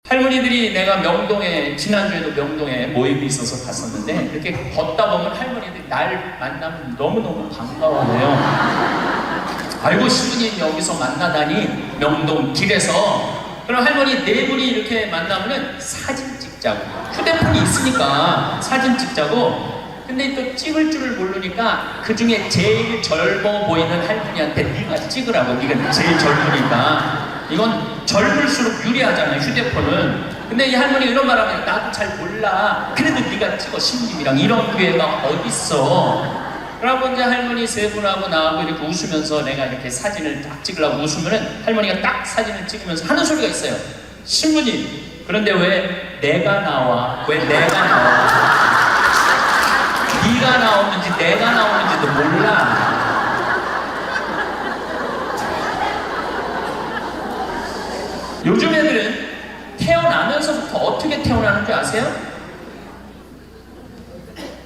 할머니들이 내가 명동에 지난주에도 명동에 모임이 있어서 갔었는데 이렇게 걷다 보면 할머니들이 날 만나면 너무너무 반가워해요. 아이고 신부님 여기서 만나다니 명동 길에서. 그럼 할머니 네 분이 이렇게 만나면은 사진 찍자고, 휴대폰이 있으니까 사진 찍자고. 근데 또 찍을 줄을 모르니까 그 중에 제일 젊어 보이는 할머니한테 네가 찍으라고, 네가 제일 젊으니까. 이건 젊을수록 유리하잖아요, 휴대폰은. 근데 이 할머니 이런 말하면 나도 잘 몰라, 그래도 네가 찍어 신부님이랑, 이런 기회가 어딨어. 그러고 이제 할머니 세 분하고 나하고 이렇게 웃으면서 내가 이렇게 사진을 딱 찍으려고 웃으면은 할머니가 딱 사진을 찍으면서 하는 소리가 있어요. 신부님, 그런데 왜 내가 나와? 왜 내가 나와? 네가 나오는지 내가 나오는지도 몰라. 요즘 애들은 태어나면서부터 어떻게 태어나는 줄 아세요?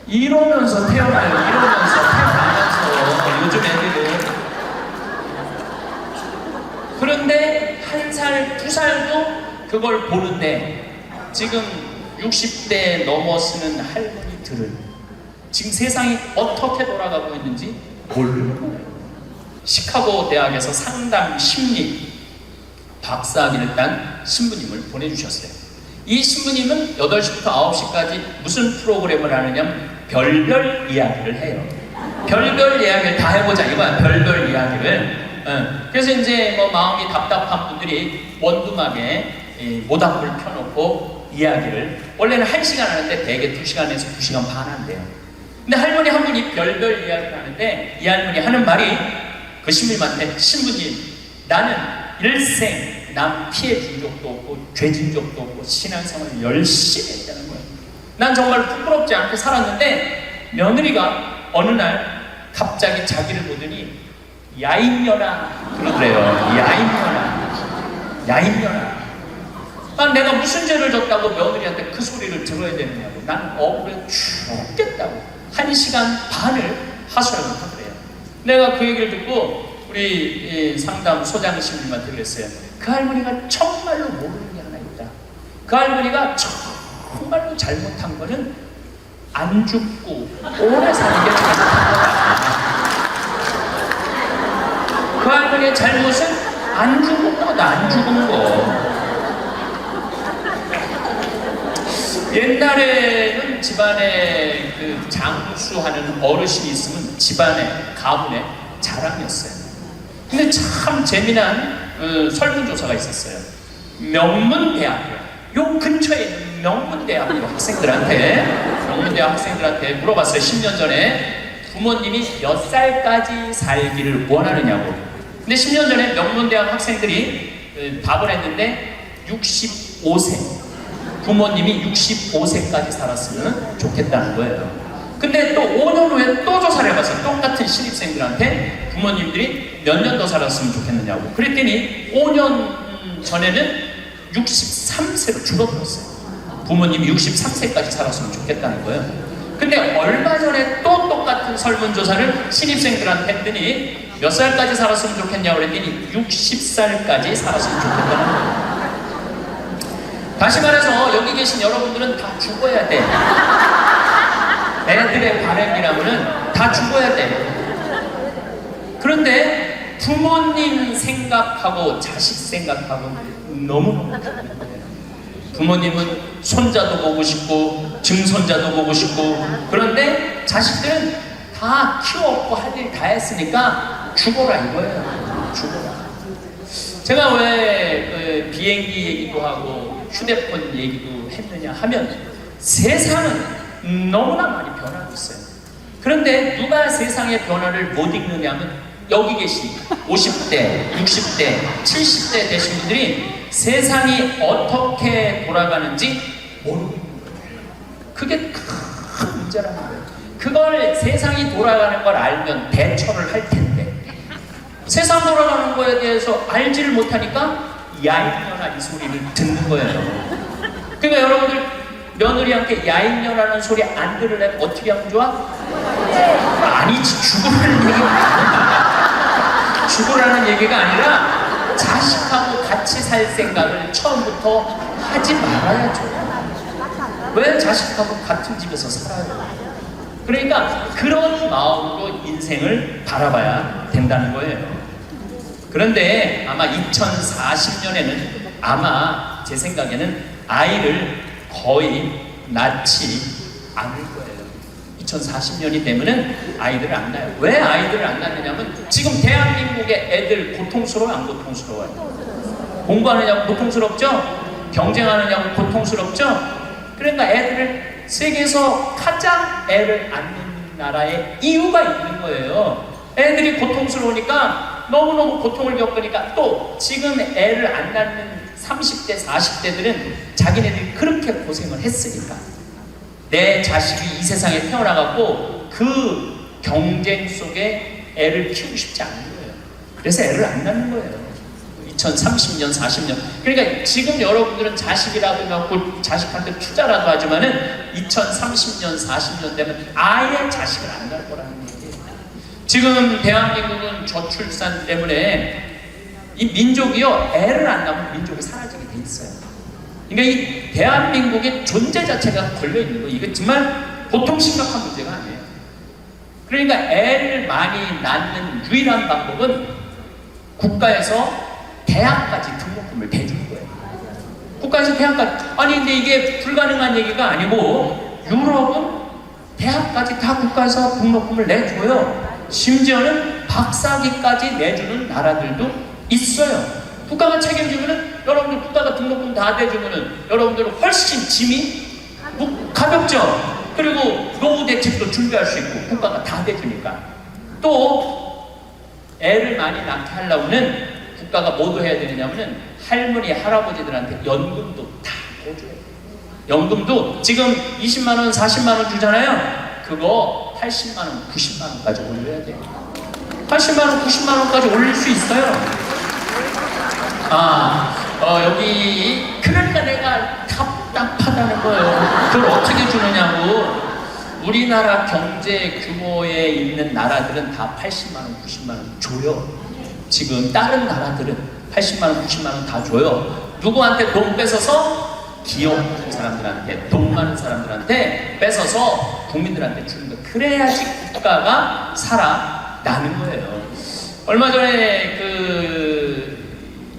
이러면서 태어나요. 이러면서 태어나면서 요즘 애들은. 그런데 1살, 2살도 그걸 보는데 지금 60대 넘어서는 할머니들은 지금 세상이 어떻게 돌아가고 있는지 모르는 거예요. 시카고 대학에서 상담 심리 박사학위를 딴 신부님을 보내주셨어요. 이 신부님은 8시부터 9시까지 무슨 프로그램을 하느냐면 별별 이야기를 해요. 별별 이야기를 다 해보자 이거야, 별별 이야기를. 그래서 이제 뭐 마음이 답답한 분들이 원두막에 모닥불 펴놓고 이야기를, 원래는 1시간 하는데 대개 2시간에서 2시간 반 한대요. 근데 할머니 한 분이 별별 이야기를 하는데 이 할머니 하는 말이 그 신부님한테, 신부님, 나는 일생 남 피해 준 적도 없고 죄 진 적도 없고 신앙생활을 열심히 했다는 거예요. 난 정말 부끄럽지 않게 살았는데 며느리가 어느 날 갑자기 자기를 보더니 야인년아 그러더래요. 야인년아. 난 내가 무슨 죄를 졌다고 며느리한테 그 소리를 들어야 되느냐고. 난 억울해 죽겠다고 1시간 반을 하소연을 하더래요. 내가 그 얘기를 듣고 우리 상담 소장님한테 그랬어요. 그 할머니가 정말로 모르는 게 하나 있다. 그 할머니가 정말로 잘못한 거는 안 죽고 오래 사는 게 잘못한 거다. 그 할머니의 잘못은 안 죽은 거다, 안 죽은 거. 옛날에는 집안에 그 장수하는 어르신이 있으면 집안에, 가문의 자랑이었어요. 근데 참 재미난 설문조사가 있었어요. 명문대학교, 요 근처에 있는 명문대학교 학생들한테 물어봤어요. 10년 전에 부모님이 몇 살까지 살기를 원하느냐고. 근데 10년 전에 명문대학 학생들이 답을 했는데 65세, 부모님이 65세까지 살았으면 좋겠다는 거예요. 근데 또 5년 후에 또 조사를 해봤어요. 똑같은 신입생들한테 부모님들이 몇 년 더 살았으면 좋겠느냐고. 그랬더니 5년 전에는 63세로 줄어들었어요. 부모님이 63세까지 살았으면 좋겠다는 거예요. 근데 얼마 전에 또 똑같은 설문조사를 신입생들한테 했더니 몇 살까지 살았으면 좋겠냐고 그랬더니 60살까지 살았으면 좋겠다는 거예요. 다시 말해서 여기 계신 여러분들은 다 죽어야 돼. 애들의 바람이라면은 다 죽어야 돼. 그런데 부모님 생각하고 자식 생각하고 너무너무 다른 거예요. 부모님은 손자도 보고 싶고 증손자도 보고 싶고, 그런데 자식들은 다 키워갖고 할 일 다 했으니까 죽어라 이거예요. 죽어라. 제가 왜 비행기 얘기도 하고 휴대폰 얘기도 했느냐 하면 세상은 너무나 많이 변하고 있어요. 그런데 누가 세상의 변화를 못 읽느냐 하면 여기 계신 50대, 60대, 70대 되신 분들이 세상이 어떻게 돌아가는지 모르고 있는 거예요. 그게 큰 문제라는 거예요. 그걸 세상이 돌아가는 걸 알면 대처를 할 텐데 세상 돌아가는 거에 대해서 알지를 못하니까 야인년아 이 소리를 듣는 거예요. 그러니까 여러분들 며느리한테 야인년하는 소리 안 들으려면 어떻게 하면 좋아? 아니지, 죽으라는 얘기가 아니라 죽으라는 얘기가 아니라 자식하고 같이 살 생각을 처음부터 하지 말아야죠. 왜 자식하고 같은 집에서 살아요? 그러니까 그런 마음으로 인생을 바라봐야 된다는 거예요. 그런데 아마 2040년에는 아마 제 생각에는 아이를 거의 낳지 않을 거예요. 2040년이 되면은 아이들을 안 낳아요. 왜 아이들을 안 낳느냐면 지금 대한민국의 애들 고통스러워요, 안 고통스러워요? 공부하느냐고 고통스럽죠? 경쟁하느냐고 고통스럽죠? 그러니까 애들을 세계에서 가장 애를 안 낳는 나라에 이유가 있는 거예요. 애들이 고통스러우니까 너무너무 고통을 겪으니까 또 지금 애를 안 낳는 30대, 40대들은 자기네들이 그렇게 고생을 했으니까 내 자식이 이 세상에 태어나갖고 그 경쟁 속에 애를 키우고 싶지 않은 거예요. 그래서 애를 안 낳는 거예요. 2030년, 40년. 그러니까 지금 여러분들은 자식이라도 갖고 자식한테 투자라도 하지만은 2030년, 40년 되면 아예 자식을 안 낳을 거라는 얘기예요. 지금 대한민국은 저출산 때문에 이 민족이요, 애를 안 낳으면 민족이 사라지게 돼 있어요. 그러니까 이 대한민국의 존재 자체가 걸려있는 거예요. 이거 정말 보통 심각한 문제가 아니에요. 그러니까 애를 많이 낳는 유일한 방법은 국가에서 대학까지 등록금을 대주는 거예요. 국가에서 대학까지. 아니 근데 이게 불가능한 얘기가 아니고 유럽은 대학까지 다 국가에서 등록금을 내줘요. 심지어는 박사학위까지 내주는 나라들도 있어요. 국가가 책임지면은 여러분들 국가가 등록금 다 대주면은 여러분들은 훨씬 짐이 가볍죠. 그리고 노후 대책도 준비할 수 있고 국가가 다 대주니까. 또 애를 많이 낳게 하려면은 국가가 뭐도 해야 되느냐면은 할머니, 할아버지들한테 연금도 다 내줘요. 연금도 지금 20만원, 40만원 주잖아요. 그거 80만원, 90만원까지 올려야 돼요. 80만원, 90만원까지 올릴 수 있어요. 여기 그러니까 내가 답답하다는 거예요. 그걸 어떻게 주느냐고. 우리나라 경제 규모에 있는 나라들은 다 80만원, 90만원 줘요. 지금 다른 나라들은 80만원, 90만원 다 줘요. 누구한테 돈 뺏어서? 기업 많은 사람들한테, 돈 많은 사람들한테 뺏어서 국민들한테 주는 거. 그래야지 국가가 살아나는 거예요. 얼마 전에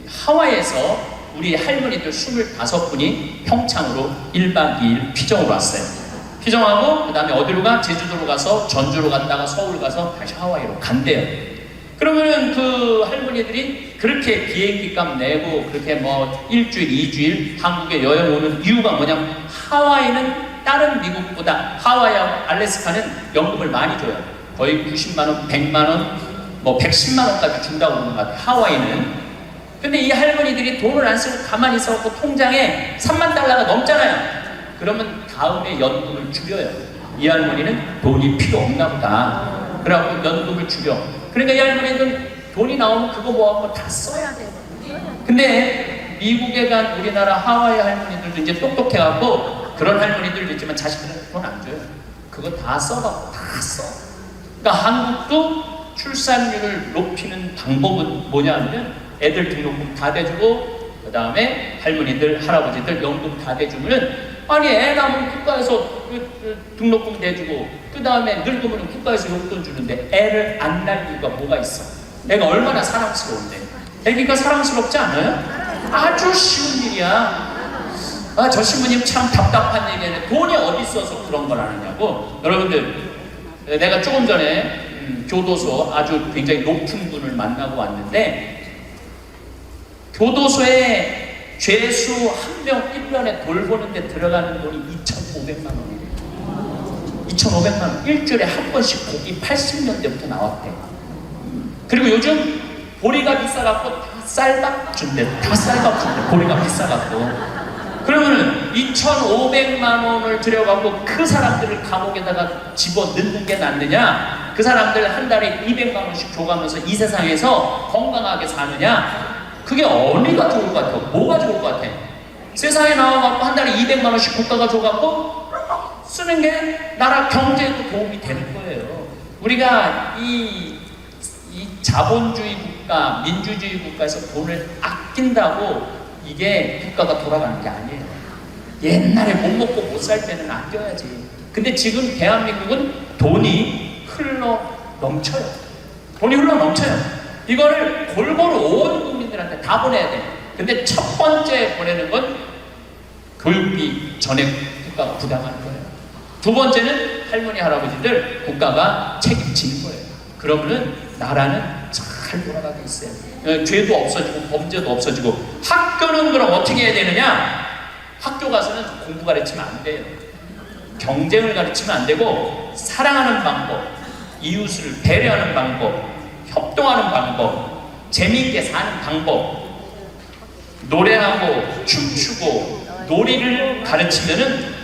하와이에서 우리 할머니들 25분이 평창으로 1박 2일 피정으로 왔어요. 피정하고 그 다음에 어디로 가? 제주도로 가서 전주로 갔다가 서울 가서 다시 하와이로 간대요. 그러면은 그 할머니들이 그렇게 비행기 값 내고 그렇게 뭐 일주일, 2주일 한국에 여행 오는 이유가 뭐냐면 하와이는 다른 미국보다 하와이하고 알래스카는 연금을 많이 줘요. 거의 90만원, 100만원, 뭐 110만원까지 준다고 그러는 것 같아요. 하와이는. 근데 이 할머니들이 돈을 안 쓰고 가만히 있어갖고 통장에 3만 달러가 넘잖아요. 그러면 다음에 연금을 줄여요. 이 할머니는 돈이 필요 없나 보다. 그래갖고 연금을 줄여. 그러니까 이 할머니는 돈이 나오면 그거 모아갖고 다 써야 돼요. 근데 미국에 간 우리나라 하와이 할머니들도 이제 똑똑해갖고 그런 할머니들도 있지만 자식들은 돈 안 줘요. 그거 다 써갖고 다 써. 그러니까 한국도 출산율을 높이는 방법은 뭐냐면 애들 등록금 다 대주고 그 다음에 할머니들, 할아버지들 연금 다 대주면은 아니 애 낳으면 국가에서 등록금 대주고 그 다음에 늙으면 국가에서 용돈 주는데 애를 안 낳을 이유가 뭐가 있어? 애가 얼마나 사랑스러운데. 애기가 사랑스럽지 않아요? 아주 쉬운 일이야. 저 신부님 참 답답한 얘기네. 돈이 어디 있어서 그런 걸 하느냐고. 여러분들 내가 조금 전에 교도소 아주 굉장히 높은 분을 만나고 왔는데 교도소에 죄수 한 명 1년에 돌보는데 들어가는 돈이 2,500만 원이래요. 2,500만 원. 일주일에 한 번씩 고기 80년대부터 나왔대. 그리고 요즘 보리가 비싸갖고 다 쌀밥 준대. 다 쌀밥 준대. 보리가 비싸갖고. 그러면은 2,500만 원을 들여갖고 그 사람들을 감옥에다가 집어 넣는 게 낫느냐? 그 사람들 한 달에 200만 원씩 줘가면서 이 세상에서 건강하게 사느냐? 그게 어디가 좋을 것 같아? 뭐가 좋을 것 같아? 세상에 나와갖고 한 달에 200만 원씩 국가가 줘갖고 쓰는 게 나라 경제에도 도움이 되는 거예요. 우리가 이 자본주의 국가, 민주주의 국가에서 돈을 아낀다고 이게 국가가 돌아가는 게 아니에요. 옛날에 못 먹고 못 살 때는 아껴야지. 근데 지금 대한민국은 돈이 흘러 넘쳐요. 돈이 흘러 넘쳐요. 이거를 골고루 온 국민들한테 다 보내야 돼. 근데 첫 번째 보내는 건 교육비 전액 국가가 부담하는 거예요. 두 번째는 할머니 할아버지들 국가가 책임지는 거예요. 그러면은 나라는 잘 돌아가게 있어요. 죄도 없어지고 범죄도 없어지고. 학교는 그럼 어떻게 해야 되느냐? 학교 가서는 공부 가르치면 안 돼요. 경쟁을 가르치면 안 되고 사랑하는 방법, 이웃을 배려하는 방법, 협동하는 방법, 재미있게 사는 방법, 노래하고 춤추고 놀이를 가르치면은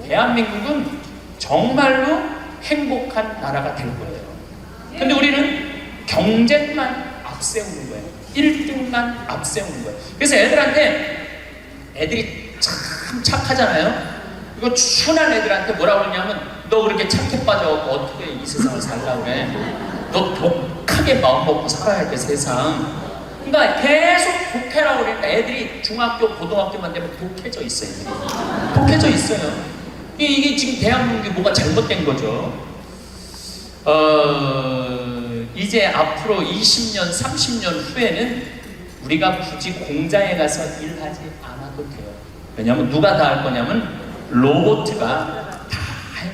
대한민국은 정말로 행복한 나라가 될 거예요. 근데 우리는 경쟁만 앞세우는 거예요. 1등만 앞세우는 거예요. 그래서 애들이 참 착하잖아요. 이거 순한 애들한테 뭐라고 그러냐면 너 그렇게 착해 빠져갖고 어떻게 이 세상을 살라고 그래? 너 독하게 마음 먹고 살아야 돼 세상. 그러니까 계속 독해라고 그러니까 애들이 중학교, 고등학교만 되면 독해져 있어요. 독해져 있어요. 이게 지금 대한민국이 뭐가 잘못된 거죠. 이제 앞으로 20년, 30년 후에는 우리가 굳이 공장에 가서 일하지 않아도 돼요. 왜냐하면 누가 다 할 거냐면 로봇가 다 해요.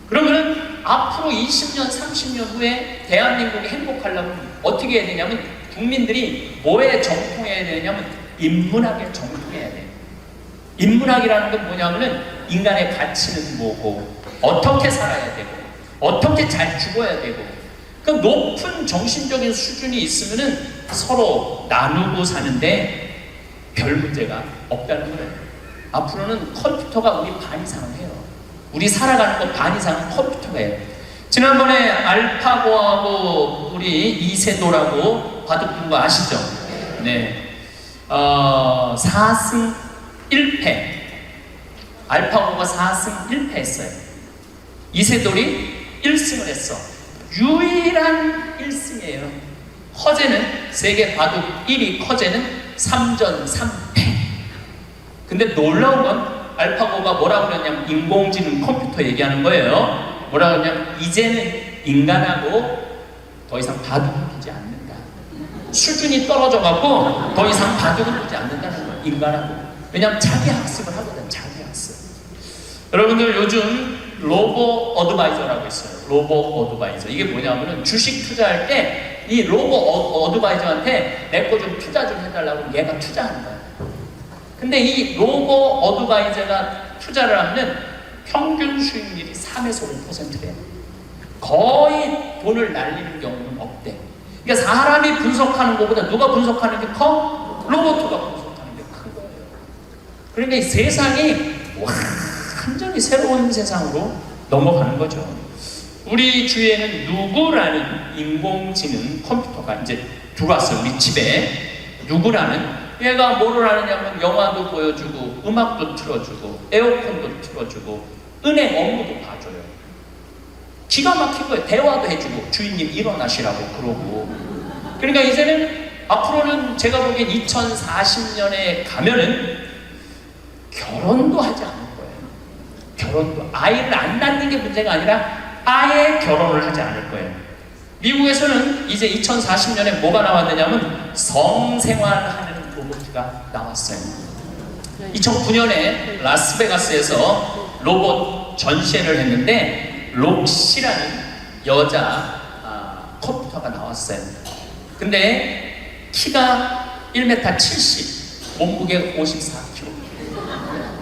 그러면은 앞으로 20년, 30년 후에 대한민국이 행복하려면 어떻게 해야 되냐면 국민들이 뭐에 정통해야 되냐면 인문학에 정통해야 돼요. 인문학이라는 건 뭐냐면은 인간의 가치는 뭐고 어떻게 살아야 되고 어떻게 잘 죽어야 되고 그 높은 정신적인 수준이 있으면은 서로 나누고 사는데 별 문제가 없다는 거예요. 앞으로는 컴퓨터가 우리 반 이상을 해요. 우리 살아가는 거 반 이상은 컴퓨터가 해요. 지난번에 알파고하고 우리 이세돌하고 바둑둔 거 아시죠? 네. 4승 1패. 알파고가 4승 1패 했어요. 이세돌이 1승을 했어. 유일한 1승이에요. 커제는 세계 바둑 1위 커제는 3전 3패. 근데 놀라운 건 알파고가 뭐라고 그러냐면 인공지능 컴퓨터 얘기하는 거예요. 뭐라고 그러냐면 이제는 인간하고 더 이상 바둑을 두지 않는다. 수준이 떨어져갖고 더 이상 바둑을 두지 않는다는 거예요. 인간하고. 왜냐면 자기 학습을 하거든. 자기 학습. 여러분들 요즘 로보 어드바이저라고 있어요. 로보 어드바이저. 이게 뭐냐면은 주식 투자할 때 이 로보 어드바이저한테 내 거 좀 투자 좀 해달라고 얘가 투자하는 거예요. 근데 이 로보 어드바이저가 투자를 하면 평균 수익률이 3에서 5%래요. 거의 돈을 날리는 경우는 없대. 그러니까 사람이 분석하는 것보다 누가 분석하는 게 커? 로봇가 분석하는 게 큰 거예요. 그러니까 이 세상이 완전히 새로운 세상으로 넘어가는 거죠. 우리 주위에는 누구라는 인공지능 컴퓨터가 이제 들어왔어요. 우리 집에 누구라는 얘가 뭐를 하느냐면 영화도 보여주고 음악도 틀어주고 에어컨도 틀어주고 은행 업무도 봐줘요. 기가 막힌 거예요. 대화도 해주고 주인님 일어나시라고 그러고. 그러니까 이제는 앞으로는 제가 보기엔 2040년에 가면은 결혼도 하지 않을 거예요. 결혼도 아이를 안 낳는 게 문제가 아니라 아예 결혼을 하지 않을 거예요. 미국에서는 이제 2040년에 뭐가 나왔느냐면 성생활하는 로봇가 나왔어요. 2009년에 라스베가스에서 로봇 전시회를 했는데 록시라는 여자 컴퓨터가 나왔어요. 근데 키가 1m 70, 몸무게 54kg.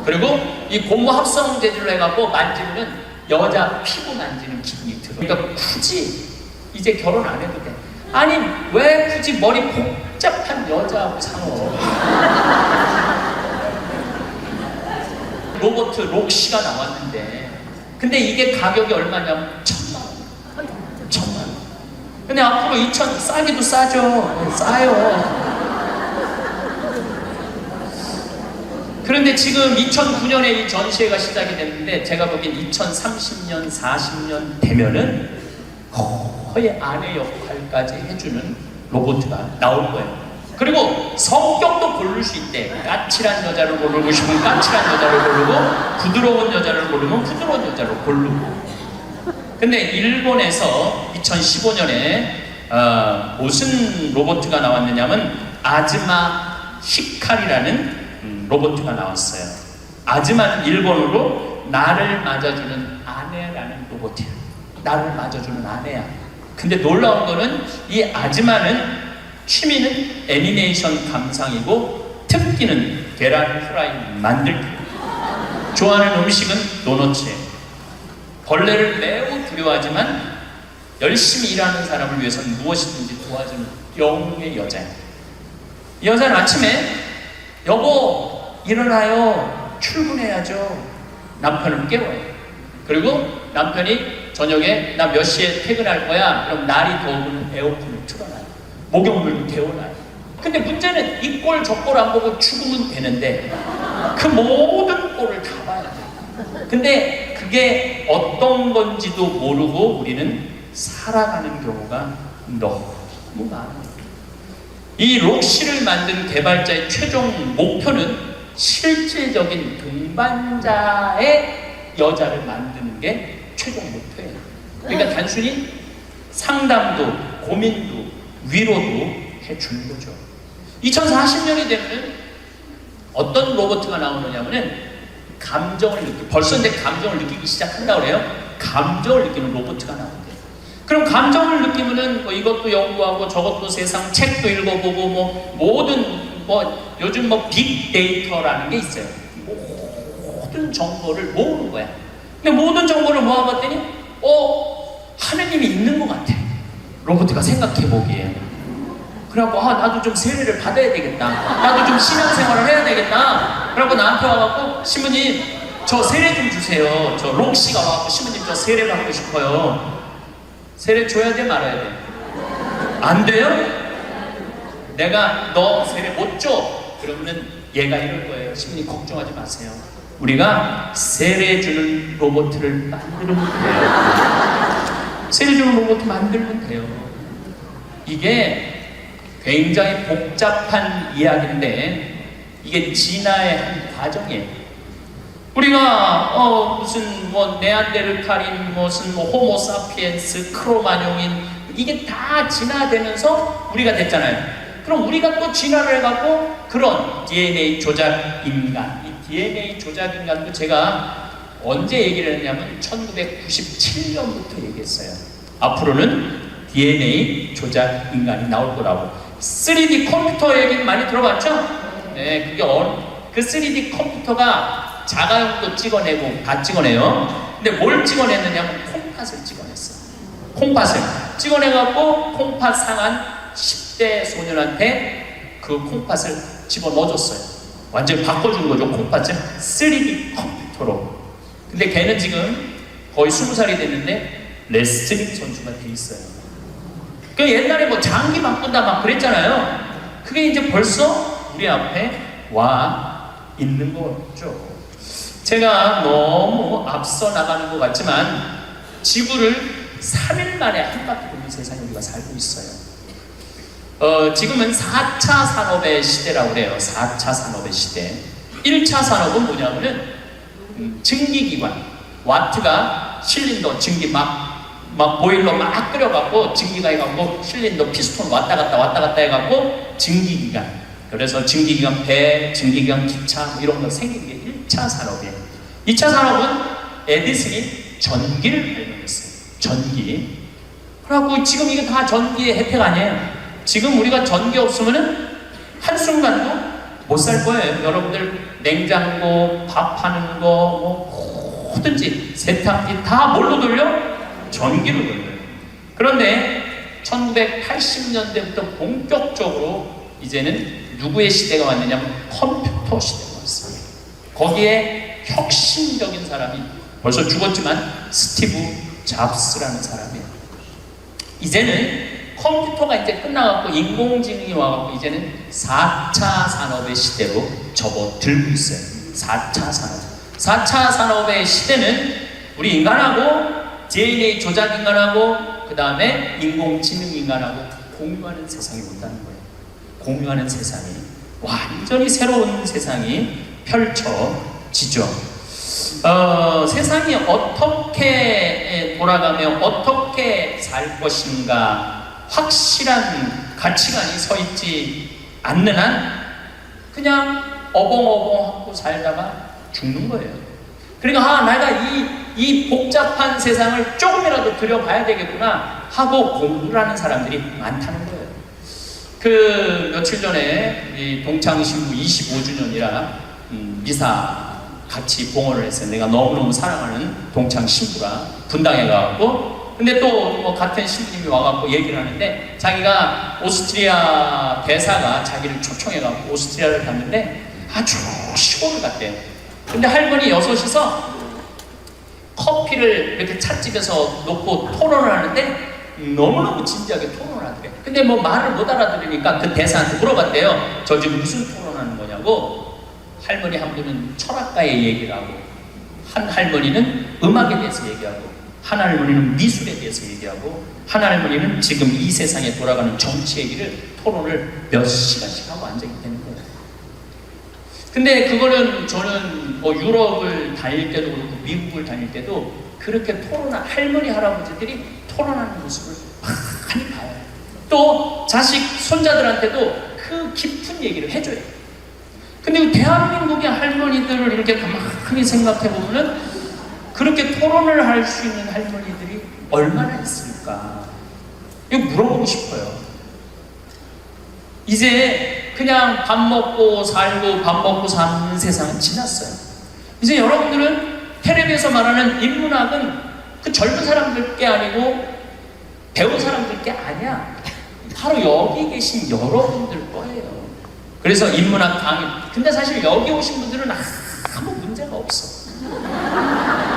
그리고 이 고무 합성 재질로 해갖고 만지면 여자 피부 만지는 기분이 들어. 그러니까 굳이 이제 결혼 안 해도 돼. 아니 왜 굳이 머리 복잡한 여자하고 상어? 로봇 록시가 나왔는데 근데 이게 가격이 얼마냐면 1,000만 원. 1,000만 원. 근데 앞으로 2,000 싸기도 싸죠. 싸요. 그런데 지금 2009년에 이 전시회가 시작이 됐는데 제가 보기엔 2030년, 40년 되면은 거의 아내 역할까지 해주는 로봇가 나올 거예요. 그리고 성격도 고를 수 있대. 까칠한 여자를 고르고 싶으면 까칠한 여자를 고르고, 부드러운 여자를 고르면 부드러운 여자를 고르고. 근데 일본에서 2015년에 무슨 로봇가 나왔느냐면 아즈마 히카리라는 로봇가 나왔어요. 아즈마는 일본어로 나를 맞아주는 아내라는 로봇이야. 나를 맞아주는 아내야. 근데 놀라운 거는 이 아즈마는 취미는 애니메이션 감상이고 특기는 계란 프라이 만들기. 좋아하는 음식은 도너츠예요. 벌레를 매우 두려워하지만 열심히 일하는 사람을 위해서는 무엇이든지 도와주는 영웅의 여자예요. 이 여자는 아침에 여보 일어나요. 출근해야죠. 남편을 깨워요. 그리고 남편이 저녁에 나 몇 시에 퇴근할 거야. 그럼 날이 더우면 에어컨을 틀어놔요. 목욕물도 데워놔요. 근데 문제는 이 꼴 저 꼴 안 보고 죽으면 되는데 그 모든 꼴을 다 봐야 돼. 근데 그게 어떤 건지도 모르고 우리는 살아가는 경우가 너무 많아요. 이 록시를 만든 개발자의 최종 목표는 실질적인 동반자의 여자를 만드는 게 최종 목표예요. 그러니까 단순히 상담도 고민도 위로도 해주는 거죠. 2040년이 되면 어떤 로봇가 나오느냐면은 감정을 벌써 근데 감정을 느끼기 시작한다고 그래요. 감정을 느끼는 로봇가 나온대요. 그럼 감정을 느끼면은 뭐 이것도 연구하고 저것도 세상 책도 읽어보고 뭐 모든 뭐 요즘 뭐 빅데이터라는 게 있어요. 모든 정보를 모으는 거야. 근데 모든 정보를 모아봤더니 하느님이 있는 것 같아. 로봇가 생각해보기에. 그래갖고 나도 좀 세례를 받아야 되겠다. 나도 좀 신앙생활을 해야 되겠다. 그래갖고 나한테 와갖고 신부님 저 세례 좀 주세요. 저 록시가 와갖고 신부님 저 세례 받고 싶어요. 세례 줘야 돼 말아야 돼? 안 돼요? 내가 너 세례 못 줘. 그러면은 얘가 이럴 거예요. 신부님 걱정하지 마세요. 우리가 세례 주는 로봇을 만들면 돼요. 세례 주는 로봇 만들면 돼요. 이게 굉장히 복잡한 이야기인데 이게 진화의 한 과정이에요. 우리가 무슨 뭐 네안데르탈인 무슨 뭐 호모사피엔스 크로마뇽인 이게 다 진화되면서 우리가 됐잖아요. 그럼 우리가 또 진화를 해갖고 그런 DNA 조작 인간, 이 DNA 조작 인간도 제가 언제 얘기를 했냐면 1997년부터 얘기했어요. 앞으로는 DNA 조작 인간이 나올 거라고. 3D 컴퓨터 얘기는 많이 들어봤죠? 네, 그게 그 3D 컴퓨터가 자가용도 찍어내고 다 찍어내요. 근데 뭘 찍어냈느냐면 콩팥을 찍어냈어. 콩팥을 찍어내갖고 콩팥 상한 10대 소년한테 그 콩팥을 집어넣어줬어요. 완전히 바꿔준 거죠. 콩팥을 3D 컴퓨터로. 근데 걔는 지금 거의 20살이 됐는데 레슬링 선수가 돼 있어요. 그 옛날에 뭐 장기 바꾼다 막 그랬잖아요. 그게 이제 벌써 우리 앞에 와 있는 거죠. 제가 너무 앞서 나가는 것 같지만 지구를 3일 만에 한 바퀴 도는 세상에 우리가 살고 있어요. 지금은 4차 산업의 시대라고 그래요. 4차 산업의 시대. 1차 산업은 뭐냐면은 증기기관, 와트가 실린더 증기 막 보일러 막 끓여갖고 증기가 해갖고 실린더 피스톤 왔다 갔다 해갖고 증기기관. 그래서 증기기관 배, 증기기관 기차 뭐 이런 거 생긴 게 1차 산업이에요. 2차 산업은 에디슨이 전기를 발명했어요. 전기. 그래갖고 지금 이게 다 전기의 혜택 아니에요. 지금 우리가 전기 없으면은 한순간도 못 살 거예요. 여러분들 냉장고, 밥하는 거, 뭐 뭐든지 세탁기 다 뭘로 돌려? 전기로 돌려요. 그런데 1980년대부터 본격적으로 이제는 누구의 시대가 왔느냐면 컴퓨터 시대가 왔어요. 거기에 혁신적인 사람이 벌써 죽었지만 스티브 잡스라는 사람이에요. 이제는 컴퓨터가 이제 끝나갖고 인공지능이 와갖고 이제는 4차 산업의 시대로 접어들고 있어요. 4차 산업. 4차 산업의 시대는 우리 인간하고 DNA 조작 인간하고 그 다음에 인공지능 인간하고 공유하는 세상이 온다는 거예요. 공유하는 세상이, 완전히 새로운 세상이 펼쳐지죠. 세상이 어떻게 돌아가며 어떻게 살 것인가 확실한 가치관이 서 있지 않는 한 그냥 어벙어벙하고 살다가 죽는 거예요. 그러니까 내가 이 복잡한 세상을 조금이라도 들여봐야 되겠구나 하고 공부를 하는 사람들이 많다는 거예요. 그 며칠 전에 이 동창신부 25주년이라 미사 같이 봉헌을 했어요. 내가 너무너무 사랑하는 동창신부라 분당에 가갖고, 근데 또 뭐 같은 신부님이 와갖고 얘기를 하는데, 자기가 오스트리아 대사가 자기를 초청해갖고 오스트리아를 갔는데 아주 시골을 갔대요. 근데 할머니 6이서 커피를 이렇게 찻집에서 놓고 토론을 하는데 너무너무 진지하게 토론을 하더래. 근데 뭐 말을 못 알아들으니까 그 대사한테 물어봤대요. 저 지금 무슨 토론하는 거냐고. 할머니 한 분은 철학가의 얘기를 하고, 한 할머니는 음악에 대해서 얘기하고, 한 할머니는 미술에 대해서 얘기하고, 한 할머니는 지금 이 세상에 돌아가는 정치 얘기를 토론을 몇 시간씩 하고 앉아있기 때문에. 근데 그거는 저는 뭐 유럽을 다닐 때도 그렇고 미국을 다닐 때도 그렇게 토론한 할머니 할아버지들이 토론하는 모습을 많이 봐요. 또 자식 손자들한테도 그 깊은 얘기를 해줘요. 근데 대한민국의 할머니들을 이렇게 가만히 생각해 보면은 그렇게 토론을 할 수 있는 할머니들이 얼마나 있을까? 이거 물어보고 싶어요. 이제 그냥 밥 먹고 살고 밥 먹고 사는 세상은 지났어요. 이제 여러분들은 텔레비에서 말하는 인문학은 그 젊은 사람들 게 아니고 배운 사람들 게 아니야. 바로 여기 계신 여러분들 거예요. 그래서 인문학 강의, 근데 사실 여기 오신 분들은 아무 문제가 없어.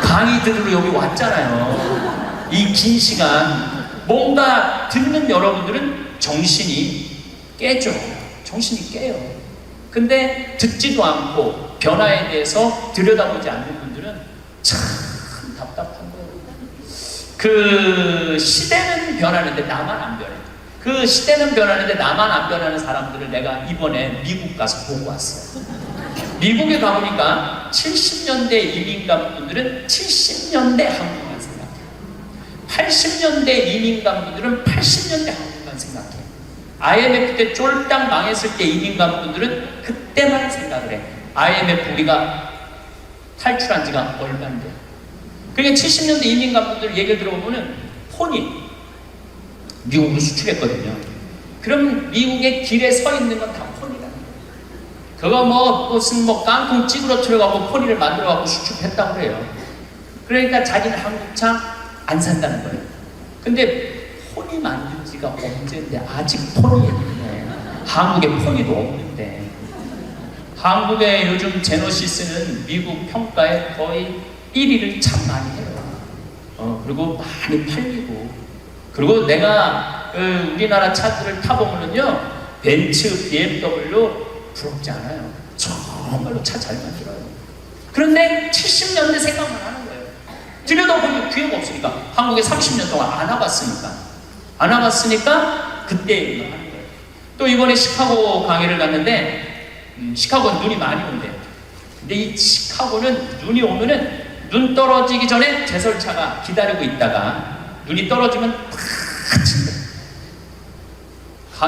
강의 들으러 여기 왔잖아요. 이 긴 시간 뭔가 듣는 여러분들은 정신이 깨져. 정신이 깨요. 근데 듣지도 않고 변화에 대해서 들여다보지 않는 분들은 참 답답한 거예요. 그 시대는 변하는데 나만 안 변해. 그 시대는 변하는데 나만 안 변하는 사람들을 내가 이번에 미국 가서 보고 왔어요. 미국에 가보니까 70년대 이민 간 분들은 70년대 한국만 생각해요. 80년대 이민 간 분들은 80년대 한국만 생각해요. IMF 때 쫄딱 망했을 때 이민 간 분들은 그때만 생각을 해. IMF 우리가 탈출한 지가 얼마인데. 그러니까 70년대 이민 간 분들 얘기를 들어보면은 폰이 미국으로 수출했거든요. 그럼 미국의 길에 서 있는 건 다 폰이라는 거예요. 그거 무슨 깡통 찌그러뜨려갖고 폰이를 만들어갖고 수출했다고 그래요. 그러니까 자기는 한국차 안 산다는 거예요. 근데 폰이 만든 지가 언제인데 아직 폰이 있네. 한국에 폰이도 없는데. 한국의 요즘 제노시스는 미국 평가에 거의 1위를 참 많이 해요. 그리고 많이 팔리고. 그리고 내가 우리나라 차들을 타보면요, 벤츠, BMW 부럽지 않아요. 정말로 차 잘 만들어요. 그런데 70년대 생각만 하는 거예요. 들여다보면 기회가 없으니까. 한국에 30년 동안 안 와봤으니까 그때 얘기를 하는 거예요. 또 이번에 시카고 강의를 갔는데 시카고는 눈이 많이 온대요. 근데 이 시카고는 눈이 오면은 눈 떨어지기 전에 제설차가 기다리고 있다가 눈이 떨어지면 팍 친다.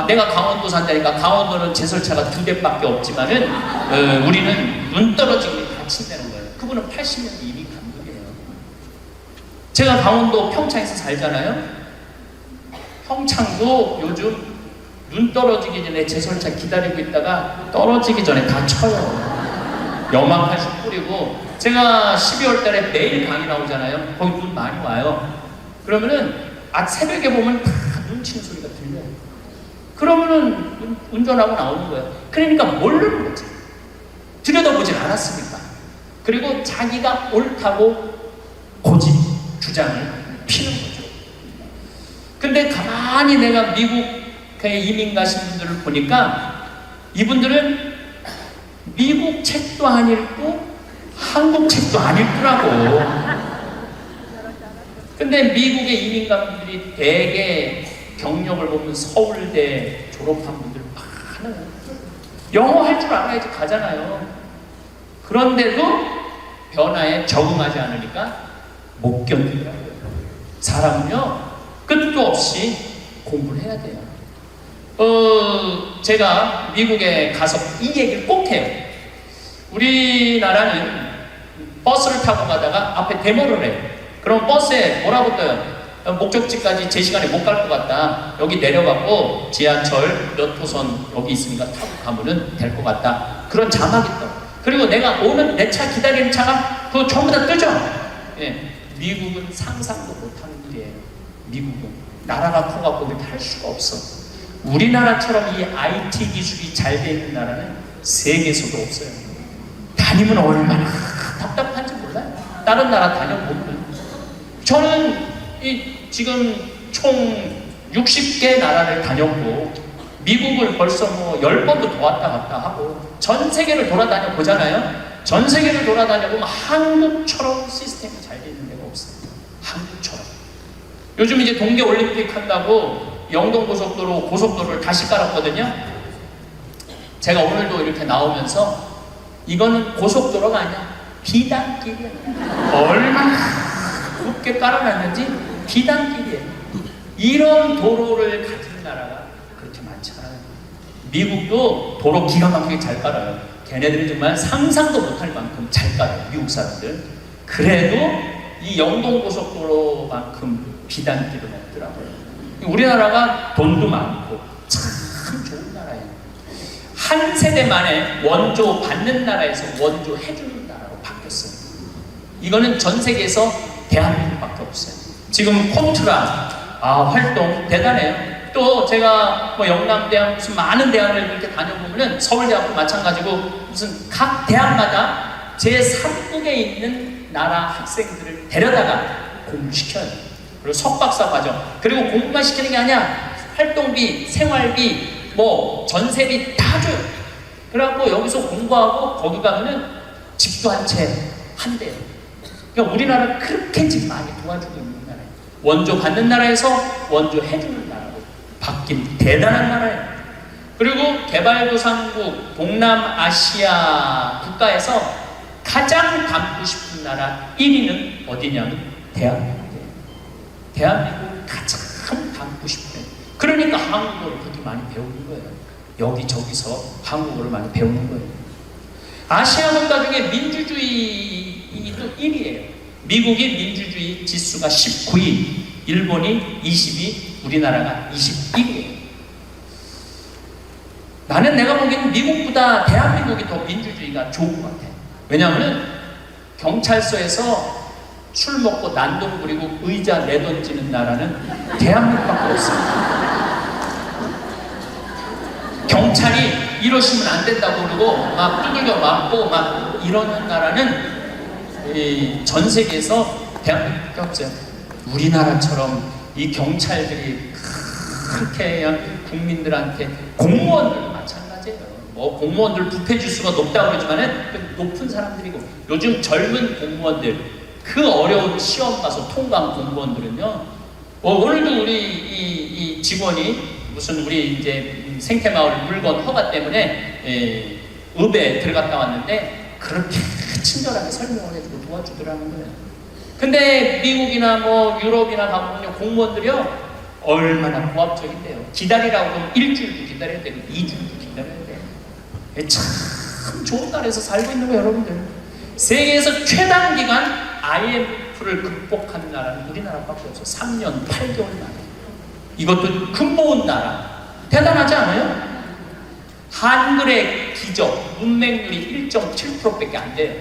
내가 강원도 산다니까 강원도는 제설차가 2대밖에 없지만은 우리는 눈 떨어지기 다 친다는 거예요. 그분은 80년대 이미 감독이에요. 제가 강원도 평창에서 살잖아요. 평창도 요즘 눈 떨어지기 전에 제설차 기다리고 있다가 떨어지기 전에 다 쳐요. 염화칼슘 뿌리고. 제가 12월 달에 매일 강의 나오잖아요. 거기 눈 많이 와요. 그러면은 새벽에 보면 다 눈 치는 소리가 들려요. 그러면은 운전하고 나오는 거예요. 그러니까 모르는 거지. 들여다보진 않았으니까. 그리고 자기가 옳다고 고집 주장을 피는 거죠. 근데 가만히 내가 미국에 이민 가신 분들을 보니까 이분들은 미국 책도 안 읽고 한국 책도 안 읽더라고. 근데 미국의 이민간분들이 대개 경력을 보면 서울대 졸업한 분들 않아요. 영어 할 줄 알아야지 가잖아요. 그런데도 변화에 적응하지 않으니까 못 견디더라고요. 사람은요, 끝도 없이 공부를 해야 돼요. 제가 미국에 가서 이 얘기를 꼭 해요. 우리나라는 버스를 타고 가다가 앞에 데모를 해요. 그럼 버스에 뭐라고 떠요? 목적지까지 제 시간에 못 갈 것 같다. 여기 내려가고 지하철 몇 호선 여기 있으니까 타고 가면은 될 것 같다. 그런 자막이 떠. 그리고 내가 오는 내 차 기다리는 차가 그거 전부 다 뜨죠? 예. 미국은 상상도 못하는 일이에요. 미국은. 나라가 커갖고 그렇게 할 수가 없어. 우리나라처럼 이 IT 기술이 잘 돼 있는 나라는 세계에서도 없어요. 다니면 얼마나 답답한지 몰라요. 다른 나라 다녀보면. 저는 지금 총 60개 나라를 다녔고, 미국을 벌써 뭐 10번도 더 왔다 갔다 하고, 전 세계를 돌아다녀 보잖아요. 전 세계를 돌아다녀 보면 한국처럼 시스템이 잘 돼 있는 데가 없어요. 한국처럼. 요즘 이제 동계올림픽 한다고 영동고속도로, 고속도로를 다시 깔았거든요. 제가 오늘도 이렇게 나오면서 이거는 고속도로가 아니야. 비단길이야. 얼마나 굵게 깔아놨는지 비단길이에요. 이런 도로를 가진 나라가 그렇게 많지 않아요. 미국도 도로 기가 막히게 잘 깔아요. 걔네들은 정말 상상도 못할 만큼 잘 깔아요. 미국 사람들. 그래도 이 영동고속도로만큼 비단길은 없더라고요. 우리나라가 돈도 많고 참 좋은 나라예요. 한 세대 만에 원조 받는 나라에서 원조 해주는 나라로 바뀌었어요. 이거는 전 세계에서 대한민국밖에 없어요. 지금 콘트라 활동 대단해요. 또 제가 뭐 영남대학 무슨 많은 대학을 이렇게 다녀보면은 서울대학도 마찬가지고 무슨 각 대학마다 제3국에 있는 나라 학생들을 데려다가 공부시켜요. 그리고 석박사 과정. 그리고 공부만 시키는 게 아니야. 활동비, 생활비, 뭐 전세비 다 줘요. 그래갖고 여기서 공부하고 거기 가면은 집도 한 채 한대요. 그러니까 우리나라 그렇게 지금 많이 도와주고 있는 나라예요. 원조 받는 나라에서 원조 해주는 나라로 바뀐 대단한 나라예요. 그리고 개발도상국 동남아시아 국가에서 가장 닮고 싶은 나라 1위는 어디냐면 대한민국이에요. 대한민국 가장 닮고 싶어요. 그러니까 한국어를 그렇게 많이 배우는 거예요. 여기저기서 한국어를 많이 배우는 거예요. 아시아 국가 중에 민주주의도 1위예요. 미국이 민주주의 지수가 19위, 일본이 20위, 우리나라가 21위예요. 나는 내가 보기에는 미국보다 대한민국이 더 민주주의가 좋은 것 같아요. 왜냐하면 경찰서에서 술 먹고 난동 부리고 의자 내던지는 나라는 대한민국밖에 없습니다. 경찰이 이러시면 안 된다고 그러고 막 두들겨 맞고 막 이러는 나라는 전 세계에서 대한민국밖에 없어요. 우리나라처럼 이 경찰들이 그렇게 그냥 국민들한테, 공무원들도 마찬가지예요. 뭐 공무원들 부패 지수가 높다고 그러지만은 높은 사람들이고, 요즘 젊은 공무원들 그 어려운 시험 가서 통과한 공무원들은요, 오늘도 우리 이 직원이 무슨 우리 이제 생태마을 물건 허가 때문에 읍에 들어갔다 왔는데 그렇게 친절하게 설명을 해주고 도와주더라는 거예요. 근데 미국이나 뭐 유럽이나 가보면요, 공무원들이요 얼마나 고압적인데요. 기다리라고 하면 일주일도 기다려야 되고 2주일도 기다려야 돼요. 참 좋은 나라에서 살고 있는 거예요, 여러분들. 세계에서 최단 기간 IMF를 극복한 나라는 우리나라밖에 없어. 3년 8개월 만에. 이것도 근모은 나라. 대단하지 않아요? 한글의 기적, 문맹률이 1.7%밖에 안 돼요.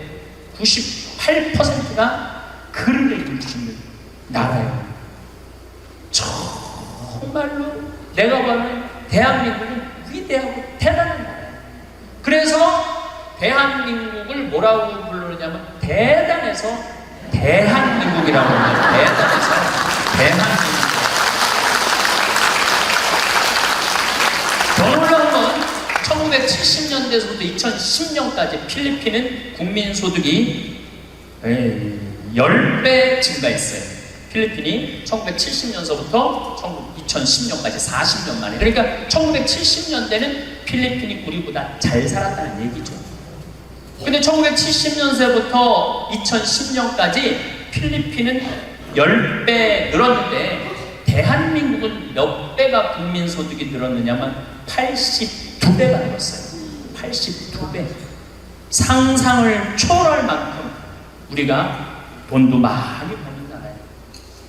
98%가 글을 읽을 수 있는 나라예요. 정말로 내가 보는 대한민국은 위대하고 대단한 나라예요. 그래서 대한민국을 뭐라고 부르냐면 대단해서 대한민국이라고 합니다. 대단해서 대한민국. 더 놀라운 건 1970년대에서부터 2010년까지 필리핀은 국민소득이 10배 증가했어요. 필리핀이 1970년서부터 2010년까지 40년 만에, 그러니까 1970년대는 필리핀이 우리보다 잘 살았다는 얘기죠. 근데 1970년대부터 2010년까지 필리핀은 10배 늘었는데 대한민국은 몇 배가 국민소득이 늘었느냐면 82배가 늘었어요. 82배. 상상을 초월할 만큼 우리가 돈도 많이 버는 나라예요.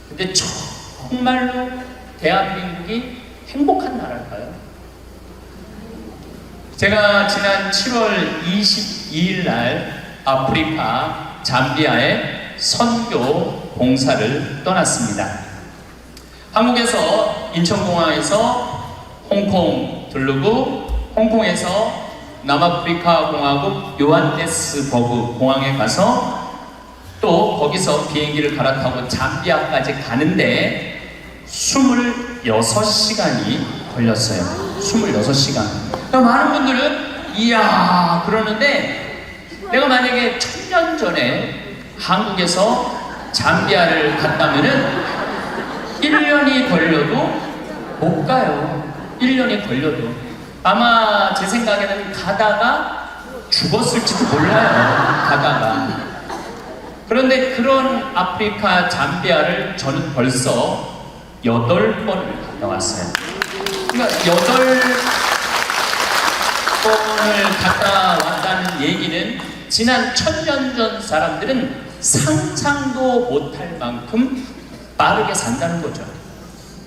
근데 정말로 대한민국이 행복한 나라일까요? 제가 지난 7월 22일 날 아프리카 잠비아에 선교 봉사를 떠났습니다. 한국에서 인천공항에서 홍콩 들르고 홍콩에서 남아프리카 공화국 요한네스버그 공항에 가서 또 거기서 비행기를 갈아타고 잠비아까지 가는데 26시간이 걸렸어요. 26시간. 많은 분들은 이야 그러는데, 내가 만약에 1000년 전에 한국에서 잠비아를 갔다면은 1년이 걸려도 못 가요. 1년이 걸려도. 아마 제 생각에는 가다가 죽었을지도 몰라요. 가다가. 그런데 그런 아프리카 잠비아를 저는 벌써 8번을 갔다 왔어요. 그러니까 8번을 갔다 왔다는 얘기는 지난 1000년 전 사람들은 상상도 못할 만큼 빠르게 산다는 거죠.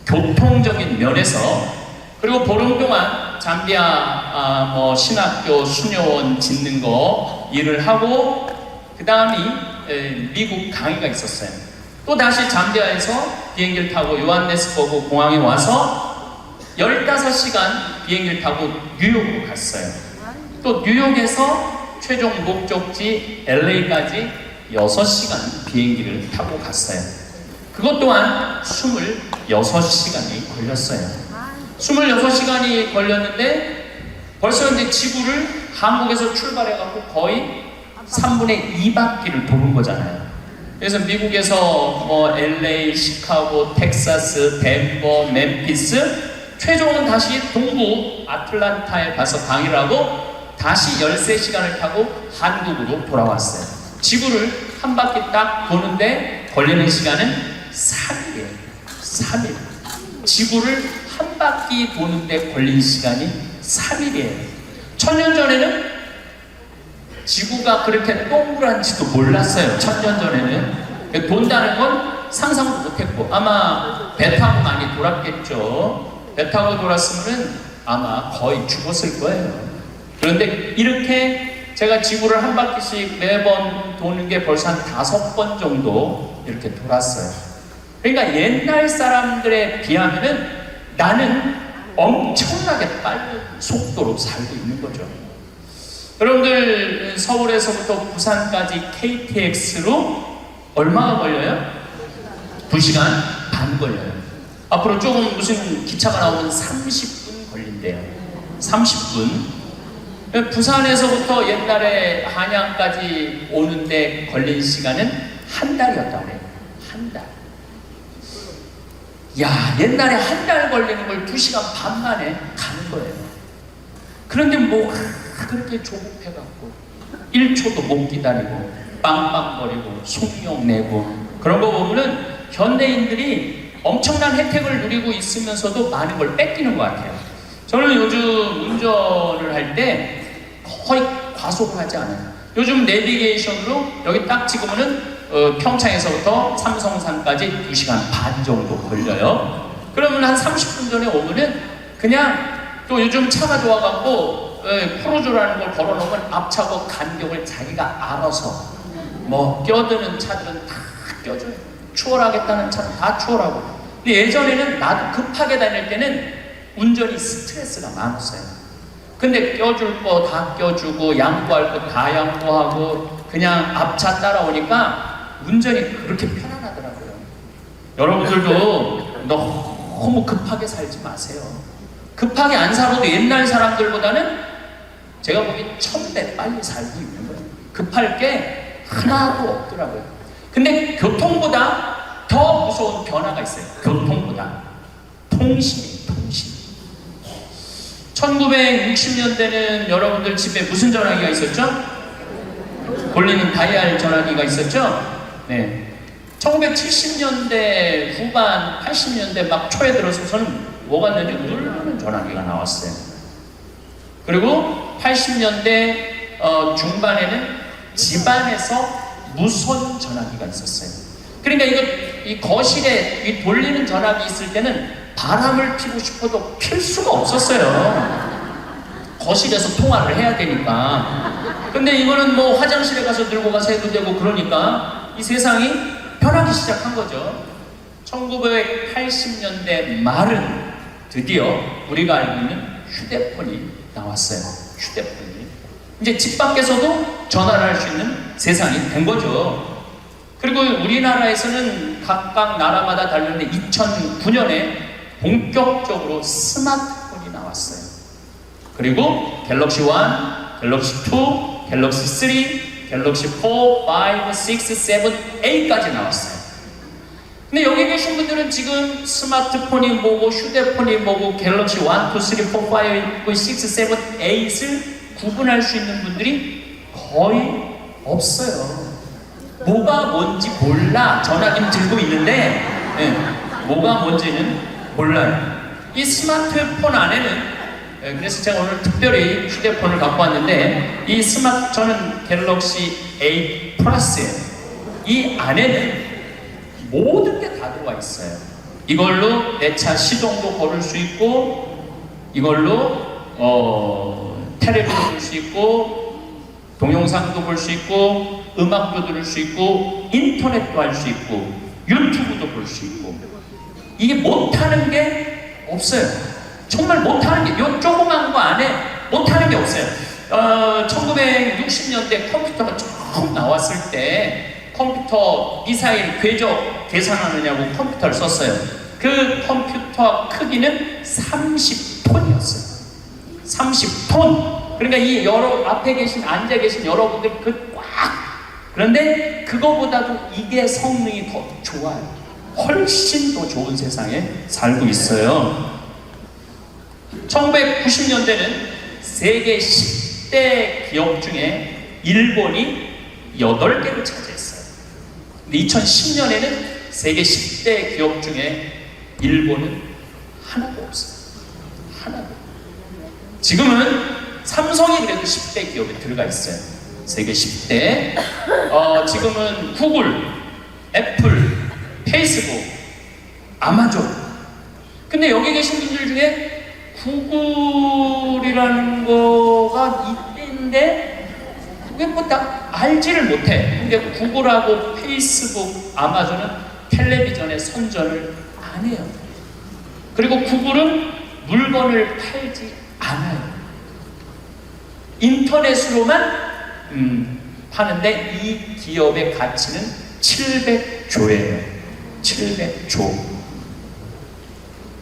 교통적인 면에서. 그리고 보름 동안 잠비아 신학교 수녀원 짓는 거 일을 하고, 그 다음이 미국 강의가 있었어요. 또 다시 잠비아에서 비행기를 타고 요한네스버그 공항에 와서 15시간 비행기를 타고 뉴욕으로 갔어요. 또 뉴욕에서 최종 목적지 LA까지 6시간 비행기를 타고 갔어요. 그것 또한 26시간이 걸렸어요. 26시간이 걸렸는데 벌써 이제 지구를 한국에서 출발해갖고 거의 3분의 2바퀴를 도는 거잖아요. 그래서 미국에서 LA, 시카고, 텍사스, 덴버, 멤피스, 최종은 다시 동부 아틀란타에 가서 강의를 하고 다시 13시간을 타고 한국으로 돌아왔어요. 지구를 한 바퀴 딱 도는데 걸리는 시간은 3일이에요. 3일. 지구를 한 바퀴 도는데 걸린 시간이 3일이에요. 1000년 전에는 지구가 그렇게 동그란지도 몰랐어요. 1000년 전에는. 돈다는 건 상상도 못했고, 아마 배 타고 많이 돌았겠죠. 배 타고 돌았으면 아마 거의 죽었을 거예요. 그런데 이렇게 제가 지구를 한 바퀴씩 매번 도는 게 벌써 한 5번 정도 이렇게 돌았어요. 그러니까 옛날 사람들에 비하면은 나는 엄청나게 빠른 속도로 살고 있는 거죠. 여러분들 서울에서부터 부산까지 KTX로 얼마나 걸려요? 2시간 반 걸려요. 앞으로 조금 무슨 기차가 나오면 30분 걸린대요. 30분. 부산에서부터 옛날에 한양까지 오는데 걸린 시간은 한 달이었다고 해요. 한 달. 야, 옛날에 한 달 걸리는 걸 2시간 반 만에 가는 거예요. 그런데 뭐 그렇게 조급해갖고 1초도 못 기다리고 빵빵거리고 속욕 내고 그런 거 보면은 현대인들이 엄청난 혜택을 누리고 있으면서도 많은 걸 뺏기는 것 같아요. 저는 요즘 운전을 할 때 거의 과속을 하지 않아요. 요즘 내비게이션으로 여기 딱 찍으면은 평창에서부터 삼성산까지 2시간 반 정도 걸려요. 그러면 한 30분 전에 오면은 그냥, 또 요즘 차가 좋아갖고 프로조라는 걸 걸어놓으면 앞차고 간격을 자기가 알아서 껴드는 차들은 다 껴줘요. 추월하겠다는 차는 다 추월하고. 근데 예전에는 나도 급하게 다닐 때는 운전이 스트레스가 많았어요. 근데 껴줄 거 다 껴주고 양보할 거 다 양보하고 그냥 앞차 따라오니까 운전이 그렇게 편안하더라고요. 여러분들도 너무 급하게 살지 마세요. 급하게 안 살아도 옛날 사람들보다는 제가 보기 1000배 빨리 살고 있는 거예요. 급할 게 하나도 없더라고요. 근데 교통보다 더 더 무서운 변화가 있어요. 교통보다 통신. 1960년대는 여러분들 집에 무슨 전화기가 있었죠? 돌리는 다이얼 전화기가 있었죠? 네. 1970년대 후반, 80년대 막 초에 들어서서는 뭐가 있는지 누르는 전화기가 나왔어요. 그리고 80년대 중반에는 집안에서 무선 전화기가 있었어요. 그러니까 이 거실에 이 돌리는 전화기 있을 때는 바람을 피고 싶어도 필 수가 없었어요. 거실에서 통화를 해야 되니까. 근데 이거는 뭐 화장실에 가서 들고 가서 해도 되고 그러니까 이 세상이 변하기 시작한 거죠. 1980년대 말은 드디어 우리가 알고 있는 휴대폰이 나왔어요. 휴대폰이. 이제 집 밖에서도 전화를 할 수 있는 세상이 된 거죠. 그리고 우리나라에서는 각각 나라마다 다른데 2009년에 본격적으로 스마트폰이 나왔어요. 그리고 갤럭시 1, 갤럭시 2, 갤럭시 3, 갤럭시 4, 5, 6, 7, 8까지 나왔어요. 근데 여기 계신 분들은 지금 스마트폰이 뭐고 휴대폰이 뭐고 갤럭시 1, 2, 3, 4, 5, 6, 7, 8을 구분할 수 있는 분들이 거의 없어요. 뭐가 뭔지 몰라. 전화기는 들고 있는데 네, 뭐가 뭔지는 몰라요. 이 스마트폰 안에는 그래서 제가 오늘 특별히 휴대폰을 갖고 왔는데 저는 갤럭시 8 플러스예요. 이 안에는 모든 게 다 들어와 있어요. 이걸로 내 차 시동도 걸을 수 있고 이걸로 텔레비도 볼 수 있고 동영상도 볼 수 있고 음악도 들을 수 있고 인터넷도 할 수 있고 유튜브도 볼 수 있고 이게 못하는 게 없어요. 정말 못하는 게 요 조그만 거 안에 못하는 게 없어요. 1960년대 컴퓨터가 처음 나왔을 때 컴퓨터 미사일 궤적 계산하느냐고 컴퓨터를 썼어요. 그 컴퓨터 크기는 30톤이었어요. 30톤. 그러니까 이 앞에 앉아 계신 여러분들 그런데 그거보다도 이게 성능이 더 좋아요. 훨씬 더 좋은 세상에 살고 있어요. 1990년대는 세계 10대 기업 중에 일본이 8개를 차지했어요. 근데 2010년에는 세계 10대 기업 중에 일본은 하나도 없어요. 하나도. 지금은 삼성이 그래도 10대 기업에 들어가 있어요. 세계 10대. 지금은 구글, 애플, 페이스북, 아마존. 근데 여기 계신 분들 중에 구글이라는 거가 있는데 그게 뭐 다 알지를 못해. 근데 구글하고 페이스북, 아마존은 텔레비전에 선전을 안 해요. 그리고 구글은 물건을 팔지 않아요. 인터넷으로만 파는데 이 기업의 가치는 700조예요. 700조.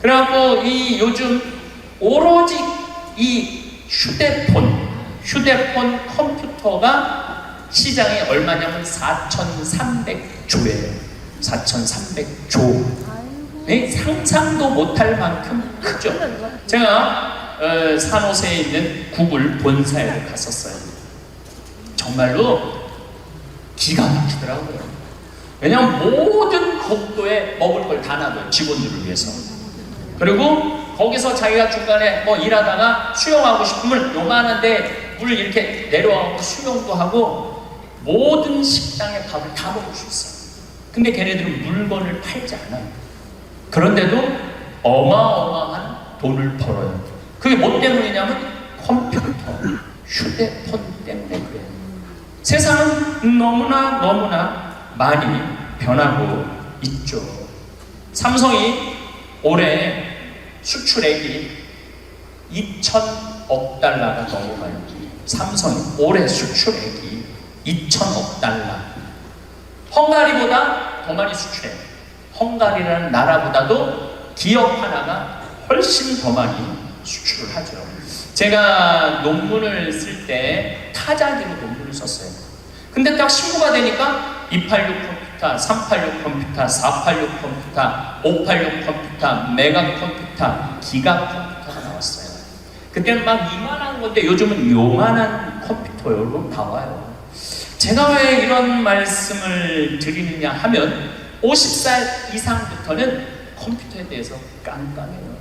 그래갖고 이 요즘 오로지 이 휴대폰 컴퓨터가 시장이 얼마냐면 4,300조예요. 4,300조. 네? 상상도 못할 만큼 크죠. 제가 산호세에 있는 구글 본사에 갔었어요. 정말로 기가 막히더라고요. 왜냐하면 모든 복도에 먹을 걸 다 놔둬요. 직원들을 위해서. 그리고 거기서 자기가 중간에 뭐 일하다가 수영하고 싶으면 요만한데 물 이렇게 내려와서 수영도 하고 모든 식당의 밥을 다 먹을 수 있어요. 근데 걔네들은 물건을 팔지 않아요. 그런데도 어마어마한 돈을 벌어요. 그게 뭐 때문이냐면 컴퓨터, 휴대폰 때문에 그래요. 세상은 너무나 많이 변하고 있죠. 삼성이 올해 수출액이 2,000억 달러가 넘어가요. 삼성이 올해 수출액이 2,000억 달러. 헝가리보다 더 많이 수출해요. 헝가리라는 나라보다도 기업 하나가 훨씬 더 많이 수출을 하죠. 제가 논문을 쓸 때 타자기로 논문을 썼어요. 근데 딱 신고가 되니까 286 컴퓨터, 386 컴퓨터, 486 컴퓨터, 586 컴퓨터, 메가 컴퓨터, 기가 컴퓨터가 나왔어요. 그때는 막 이만한 건데 요즘은 요만한 컴퓨터로 나와요. 제가 왜 이런 말씀을 드리느냐 하면 50살 이상부터는 컴퓨터에 대해서 깜깜해요.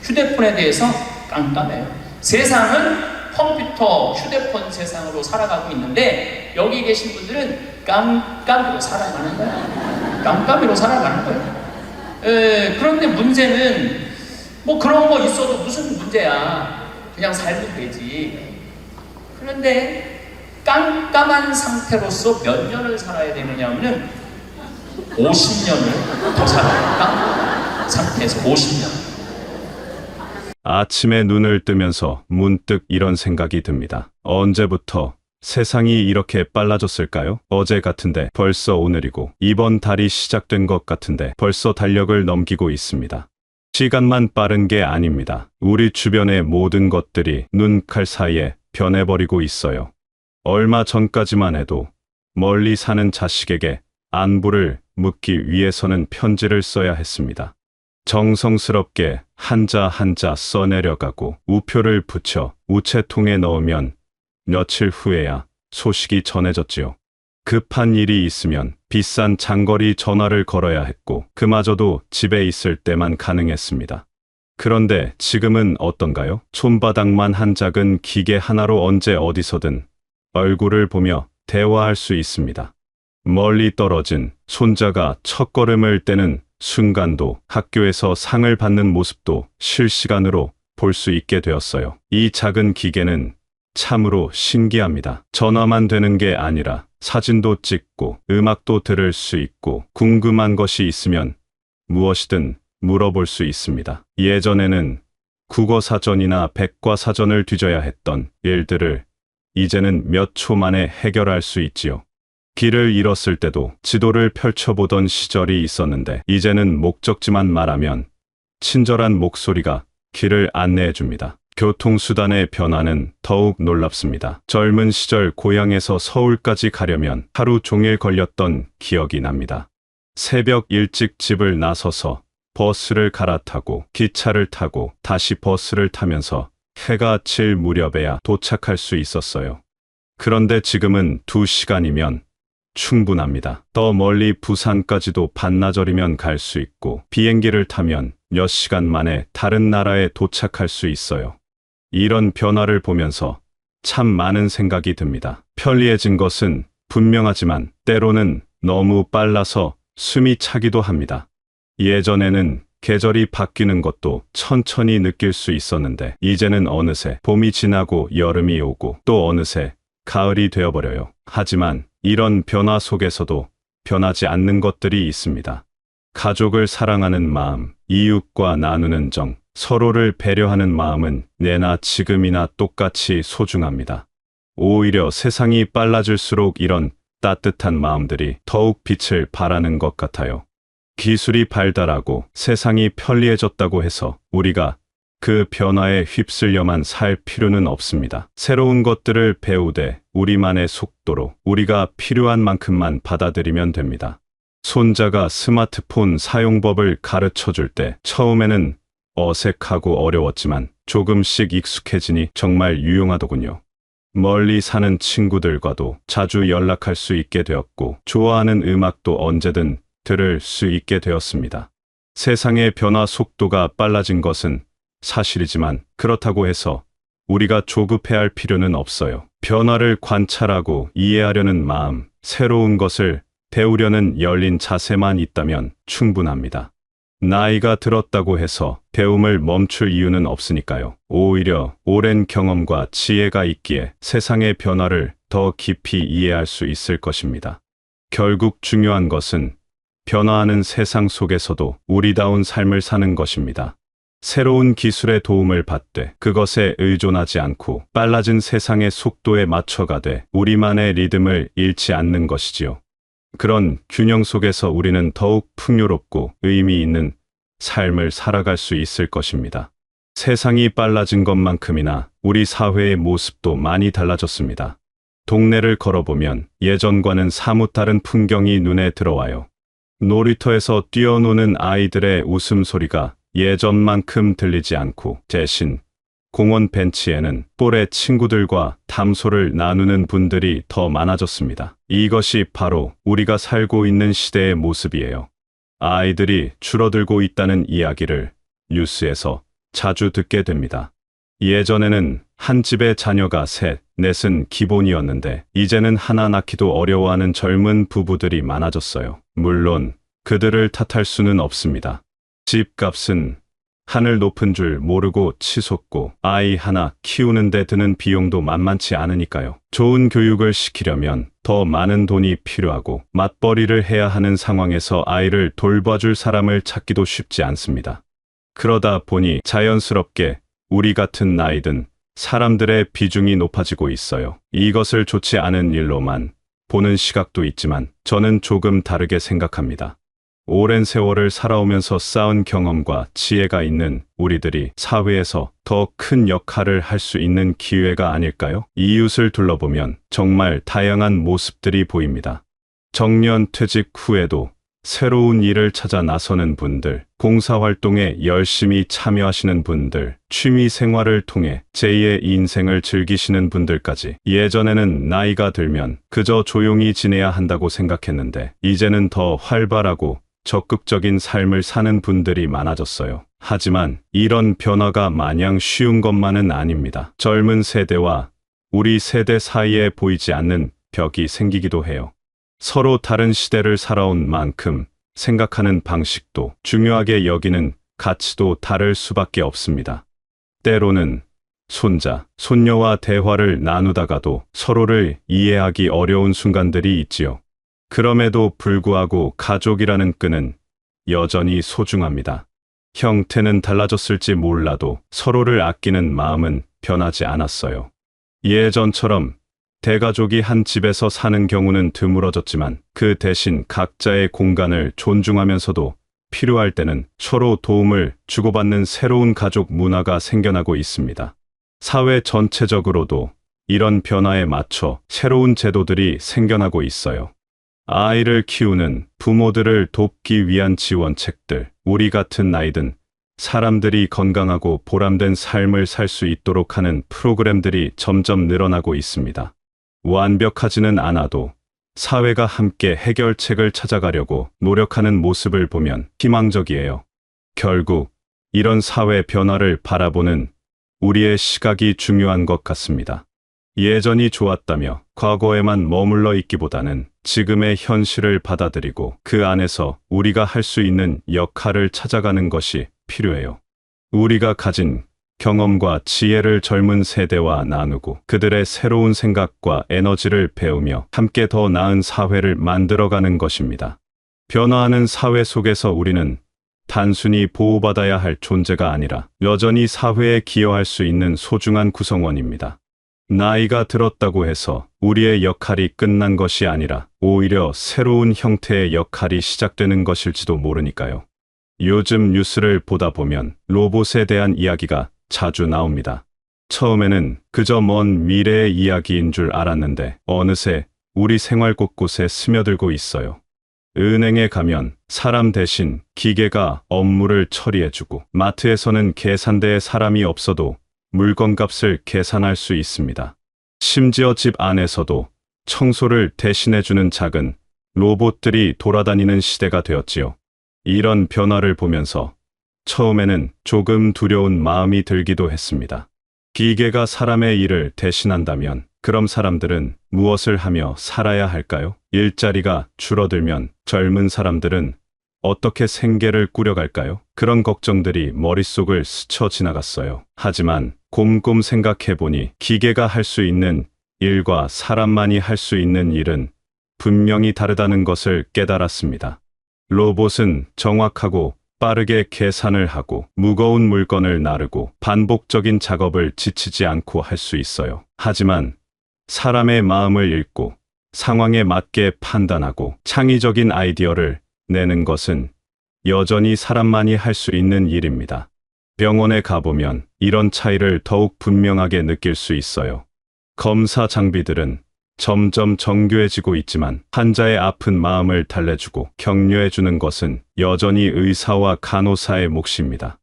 휴대폰에 대해서 깜깜해요. 세상은 컴퓨터, 휴대폰 세상으로 살아가고 있는데 여기 계신 분들은 깜깜이로 살아가는 거야. 깜깜이로 살아가는 거예요. 그런데 문제는 뭐 그런 거 있어도 무슨 문제야. 그냥 살면 되지. 그런데 깜깜한 상태로서 몇 년을 살아야 되느냐면 50년을 더 살아요. 깜깜한 상태에서 50년. 아침에 눈을 뜨면서 문득 이런 생각이 듭니다. 언제부터 세상이 이렇게 빨라졌을까요? 어제 같은데 벌써 오늘이고 이번 달이 시작된 것 같은데 벌써 달력을 넘기고 있습니다. 시간만 빠른 게 아닙니다. 우리 주변의 모든 것들이 눈칼 사이에 변해버리고 있어요. 얼마 전까지만 해도 멀리 사는 자식에게 안부를 묻기 위해서는 편지를 써야 했습니다. 정성스럽게 한자 한자 써내려가고 우표를 붙여 우체통에 넣으면 며칠 후에야 소식이 전해졌지요. 급한 일이 있으면 비싼 장거리 전화를 걸어야 했고 그마저도 집에 있을 때만 가능했습니다. 그런데 지금은 어떤가요? 손바닥만 한 작은 기계 하나로 언제 어디서든 얼굴을 보며 대화할 수 있습니다. 멀리 떨어진 손자가 첫걸음을 떼는 순간도 학교에서 상을 받는 모습도 실시간으로 볼 수 있게 되었어요. 이 작은 기계는 참으로 신기합니다. 전화만 되는 게 아니라 사진도 찍고 음악도 들을 수 있고 궁금한 것이 있으면 무엇이든 물어볼 수 있습니다. 예전에는 국어사전이나 백과사전을 뒤져야 했던 일들을 이제는 몇 초 만에 해결할 수 있지요. 길을 잃었을 때도 지도를 펼쳐보던 시절이 있었는데 이제는 목적지만 말하면 친절한 목소리가 길을 안내해줍니다. 교통수단의 변화는 더욱 놀랍습니다. 젊은 시절 고향에서 서울까지 가려면 하루 종일 걸렸던 기억이 납니다. 새벽 일찍 집을 나서서 버스를 갈아타고 기차를 타고 다시 버스를 타면서 해가 질 무렵에야 도착할 수 있었어요. 그런데 지금은 2시간이면 충분합니다. 더 멀리 부산까지도 반나절이면 갈 수 있고 비행기를 타면 몇 시간 만에 다른 나라에 도착할 수 있어요. 이런 변화를 보면서 참 많은 생각이 듭니다. 편리해진 것은 분명하지만 때로는 너무 빨라서 숨이 차기도 합니다. 예전에는 계절이 바뀌는 것도 천천히 느낄 수 있었는데 이제는 어느새 봄이 지나고 여름이 오고 또 어느새 가을이 되어버려요. 하지만 이런 변화 속에서도 변하지 않는 것들이 있습니다. 가족을 사랑하는 마음, 이웃과 나누는 정, 서로를 배려하는 마음은 내나 지금이나 똑같이 소중합니다. 오히려 세상이 빨라질수록 이런 따뜻한 마음들이 더욱 빛을 발하는 것 같아요. 기술이 발달하고 세상이 편리해졌다고 해서 우리가 그 변화에 휩쓸려만 살 필요는 없습니다. 새로운 것들을 배우되 우리만의 속도로 우리가 필요한 만큼만 받아들이면 됩니다. 손자가 스마트폰 사용법을 가르쳐 줄 때 처음에는 어색하고 어려웠지만 조금씩 익숙해지니 정말 유용하더군요. 멀리 사는 친구들과도 자주 연락할 수 있게 되었고 좋아하는 음악도 언제든 들을 수 있게 되었습니다. 세상의 변화 속도가 빨라진 것은 사실이지만 그렇다고 해서 우리가 조급해할 필요는 없어요. 변화를 관찰하고 이해하려는 마음, 새로운 것을 배우려는 열린 자세만 있다면 충분합니다. 나이가 들었다고 해서 배움을 멈출 이유는 없으니까요. 오히려 오랜 경험과 지혜가 있기에 세상의 변화를 더 깊이 이해할 수 있을 것입니다. 결국 중요한 것은 변화하는 세상 속에서도 우리다운 삶을 사는 것입니다. 새로운 기술의 도움을 받되 그것에 의존하지 않고 빨라진 세상의 속도에 맞춰가되 우리만의 리듬을 잃지 않는 것이지요. 그런 균형 속에서 우리는 더욱 풍요롭고 의미 있는 삶을 살아갈 수 있을 것입니다. 세상이 빨라진 것만큼이나 우리 사회의 모습도 많이 달라졌습니다. 동네를 걸어보면 예전과는 사뭇 다른 풍경이 눈에 들어와요. 놀이터에서 뛰어노는 아이들의 웃음소리가 예전만큼 들리지 않고 대신 공원 벤치에는 또래 친구들과 담소를 나누는 분들이 더 많아졌습니다. 이것이 바로 우리가 살고 있는 시대의 모습이에요. 아이들이 줄어들고 있다는 이야기를 뉴스에서 자주 듣게 됩니다. 예전에는 한 집에 자녀가 셋, 넷은 기본이었는데 이제는 하나 낳기도 어려워하는 젊은 부부들이 많아졌어요. 물론 그들을 탓할 수는 없습니다. 집값은 하늘 높은 줄 모르고 치솟고 아이 하나 키우는데 드는 비용도 만만치 않으니까요. 좋은 교육을 시키려면 더 많은 돈이 필요하고 맞벌이를 해야 하는 상황에서 아이를 돌봐줄 사람을 찾기도 쉽지 않습니다. 그러다 보니 자연스럽게 우리 같은 나이 든 사람들의 비중이 높아지고 있어요. 이것을 좋지 않은 일로만 보는 시각도 있지만 저는 조금 다르게 생각합니다. 오랜 세월을 살아오면서 쌓은 경험과 지혜가 있는 우리들이 사회에서 더 큰 역할을 할 수 있는 기회가 아닐까요? 이웃을 둘러보면 정말 다양한 모습들이 보입니다. 정년 퇴직 후에도 새로운 일을 찾아 나서는 분들, 봉사활동에 열심히 참여하시는 분들, 취미 생활을 통해 제2의 인생을 즐기시는 분들까지. 예전에는 나이가 들면 그저 조용히 지내야 한다고 생각했는데 이제는 더 활발하고 적극적인 삶을 사는 분들이 많아졌어요. 하지만 이런 변화가 마냥 쉬운 것만은 아닙니다. 젊은 세대와 우리 세대 사이에 보이지 않는 벽이 생기기도 해요. 서로 다른 시대를 살아온 만큼 생각하는 방식도 중요하게 여기는 가치도 다를 수밖에 없습니다. 때로는 손자, 손녀와 대화를 나누다가도 서로를 이해하기 어려운 순간들이 있지요. 그럼에도 불구하고 가족이라는 끈은 여전히 소중합니다. 형태는 달라졌을지 몰라도 서로를 아끼는 마음은 변하지 않았어요. 예전처럼 대가족이 한 집에서 사는 경우는 드물어졌지만 그 대신 각자의 공간을 존중하면서도 필요할 때는 서로 도움을 주고받는 새로운 가족 문화가 생겨나고 있습니다. 사회 전체적으로도 이런 변화에 맞춰 새로운 제도들이 생겨나고 있어요. 아이를 키우는 부모들을 돕기 위한 지원책들, 우리 같은 나이든 사람들이 건강하고 보람된 삶을 살 수 있도록 하는 프로그램들이 점점 늘어나고 있습니다. 완벽하지는 않아도 사회가 함께 해결책을 찾아가려고 노력하는 모습을 보면 희망적이에요. 결국 이런 사회 변화를 바라보는 우리의 시각이 중요한 것 같습니다. 예전이 좋았다며 과거에만 머물러 있기보다는 지금의 현실을 받아들이고 그 안에서 우리가 할 수 있는 역할을 찾아가는 것이 필요해요. 우리가 가진 경험과 지혜를 젊은 세대와 나누고 그들의 새로운 생각과 에너지를 배우며 함께 더 나은 사회를 만들어가는 것입니다. 변화하는 사회 속에서 우리는 단순히 보호받아야 할 존재가 아니라 여전히 사회에 기여할 수 있는 소중한 구성원입니다. 나이가 들었다고 해서 우리의 역할이 끝난 것이 아니라 오히려 새로운 형태의 역할이 시작되는 것일지도 모르니까요. 요즘 뉴스를 보다 보면 로봇에 대한 이야기가 자주 나옵니다. 처음에는 그저 먼 미래의 이야기인 줄 알았는데 어느새 우리 생활 곳곳에 스며들고 있어요. 은행에 가면 사람 대신 기계가 업무를 처리해주고 마트에서는 계산대에 사람이 없어도 물건값을 계산할 수 있습니다. 심지어 집 안에서도 청소를 대신해주는 작은 로봇들이 돌아다니는 시대가 되었지요. 이런 변화를 보면서 처음에는 조금 두려운 마음이 들기도 했습니다. 기계가 사람의 일을 대신한다면 그럼 사람들은 무엇을 하며 살아야 할까요? 일자리가 줄어들면 젊은 사람들은 어떻게 생계를 꾸려갈까요? 그런 걱정들이 머릿속을 스쳐 지나갔어요. 하지만 곰곰 생각해보니 기계가 할 수 있는 일과 사람만이 할 수 있는 일은 분명히 다르다는 것을 깨달았습니다. 로봇은 정확하고 빠르게 계산을 하고 무거운 물건을 나르고 반복적인 작업을 지치지 않고 할 수 있어요. 하지만 사람의 마음을 읽고 상황에 맞게 판단하고 창의적인 아이디어를 내는 것은 여전히 사람만이 할 수 있는 일입니다. 병원에 가보면 이런 차이를 더욱 분명하게 느낄 수 있어요. 검사 장비들은 점점 정교해지고 있지만 환자의 아픈 마음을 달래주고 격려해주는 것은 여전히 의사와 간호사의 몫입니다.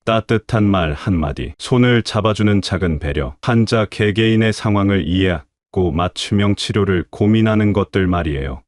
따뜻한 말 한마디, 손을 잡아주는 작은 배려, 환자 개개인의 상황을 이해하고 맞춤형 치료를 고민하는 것들 말이에요.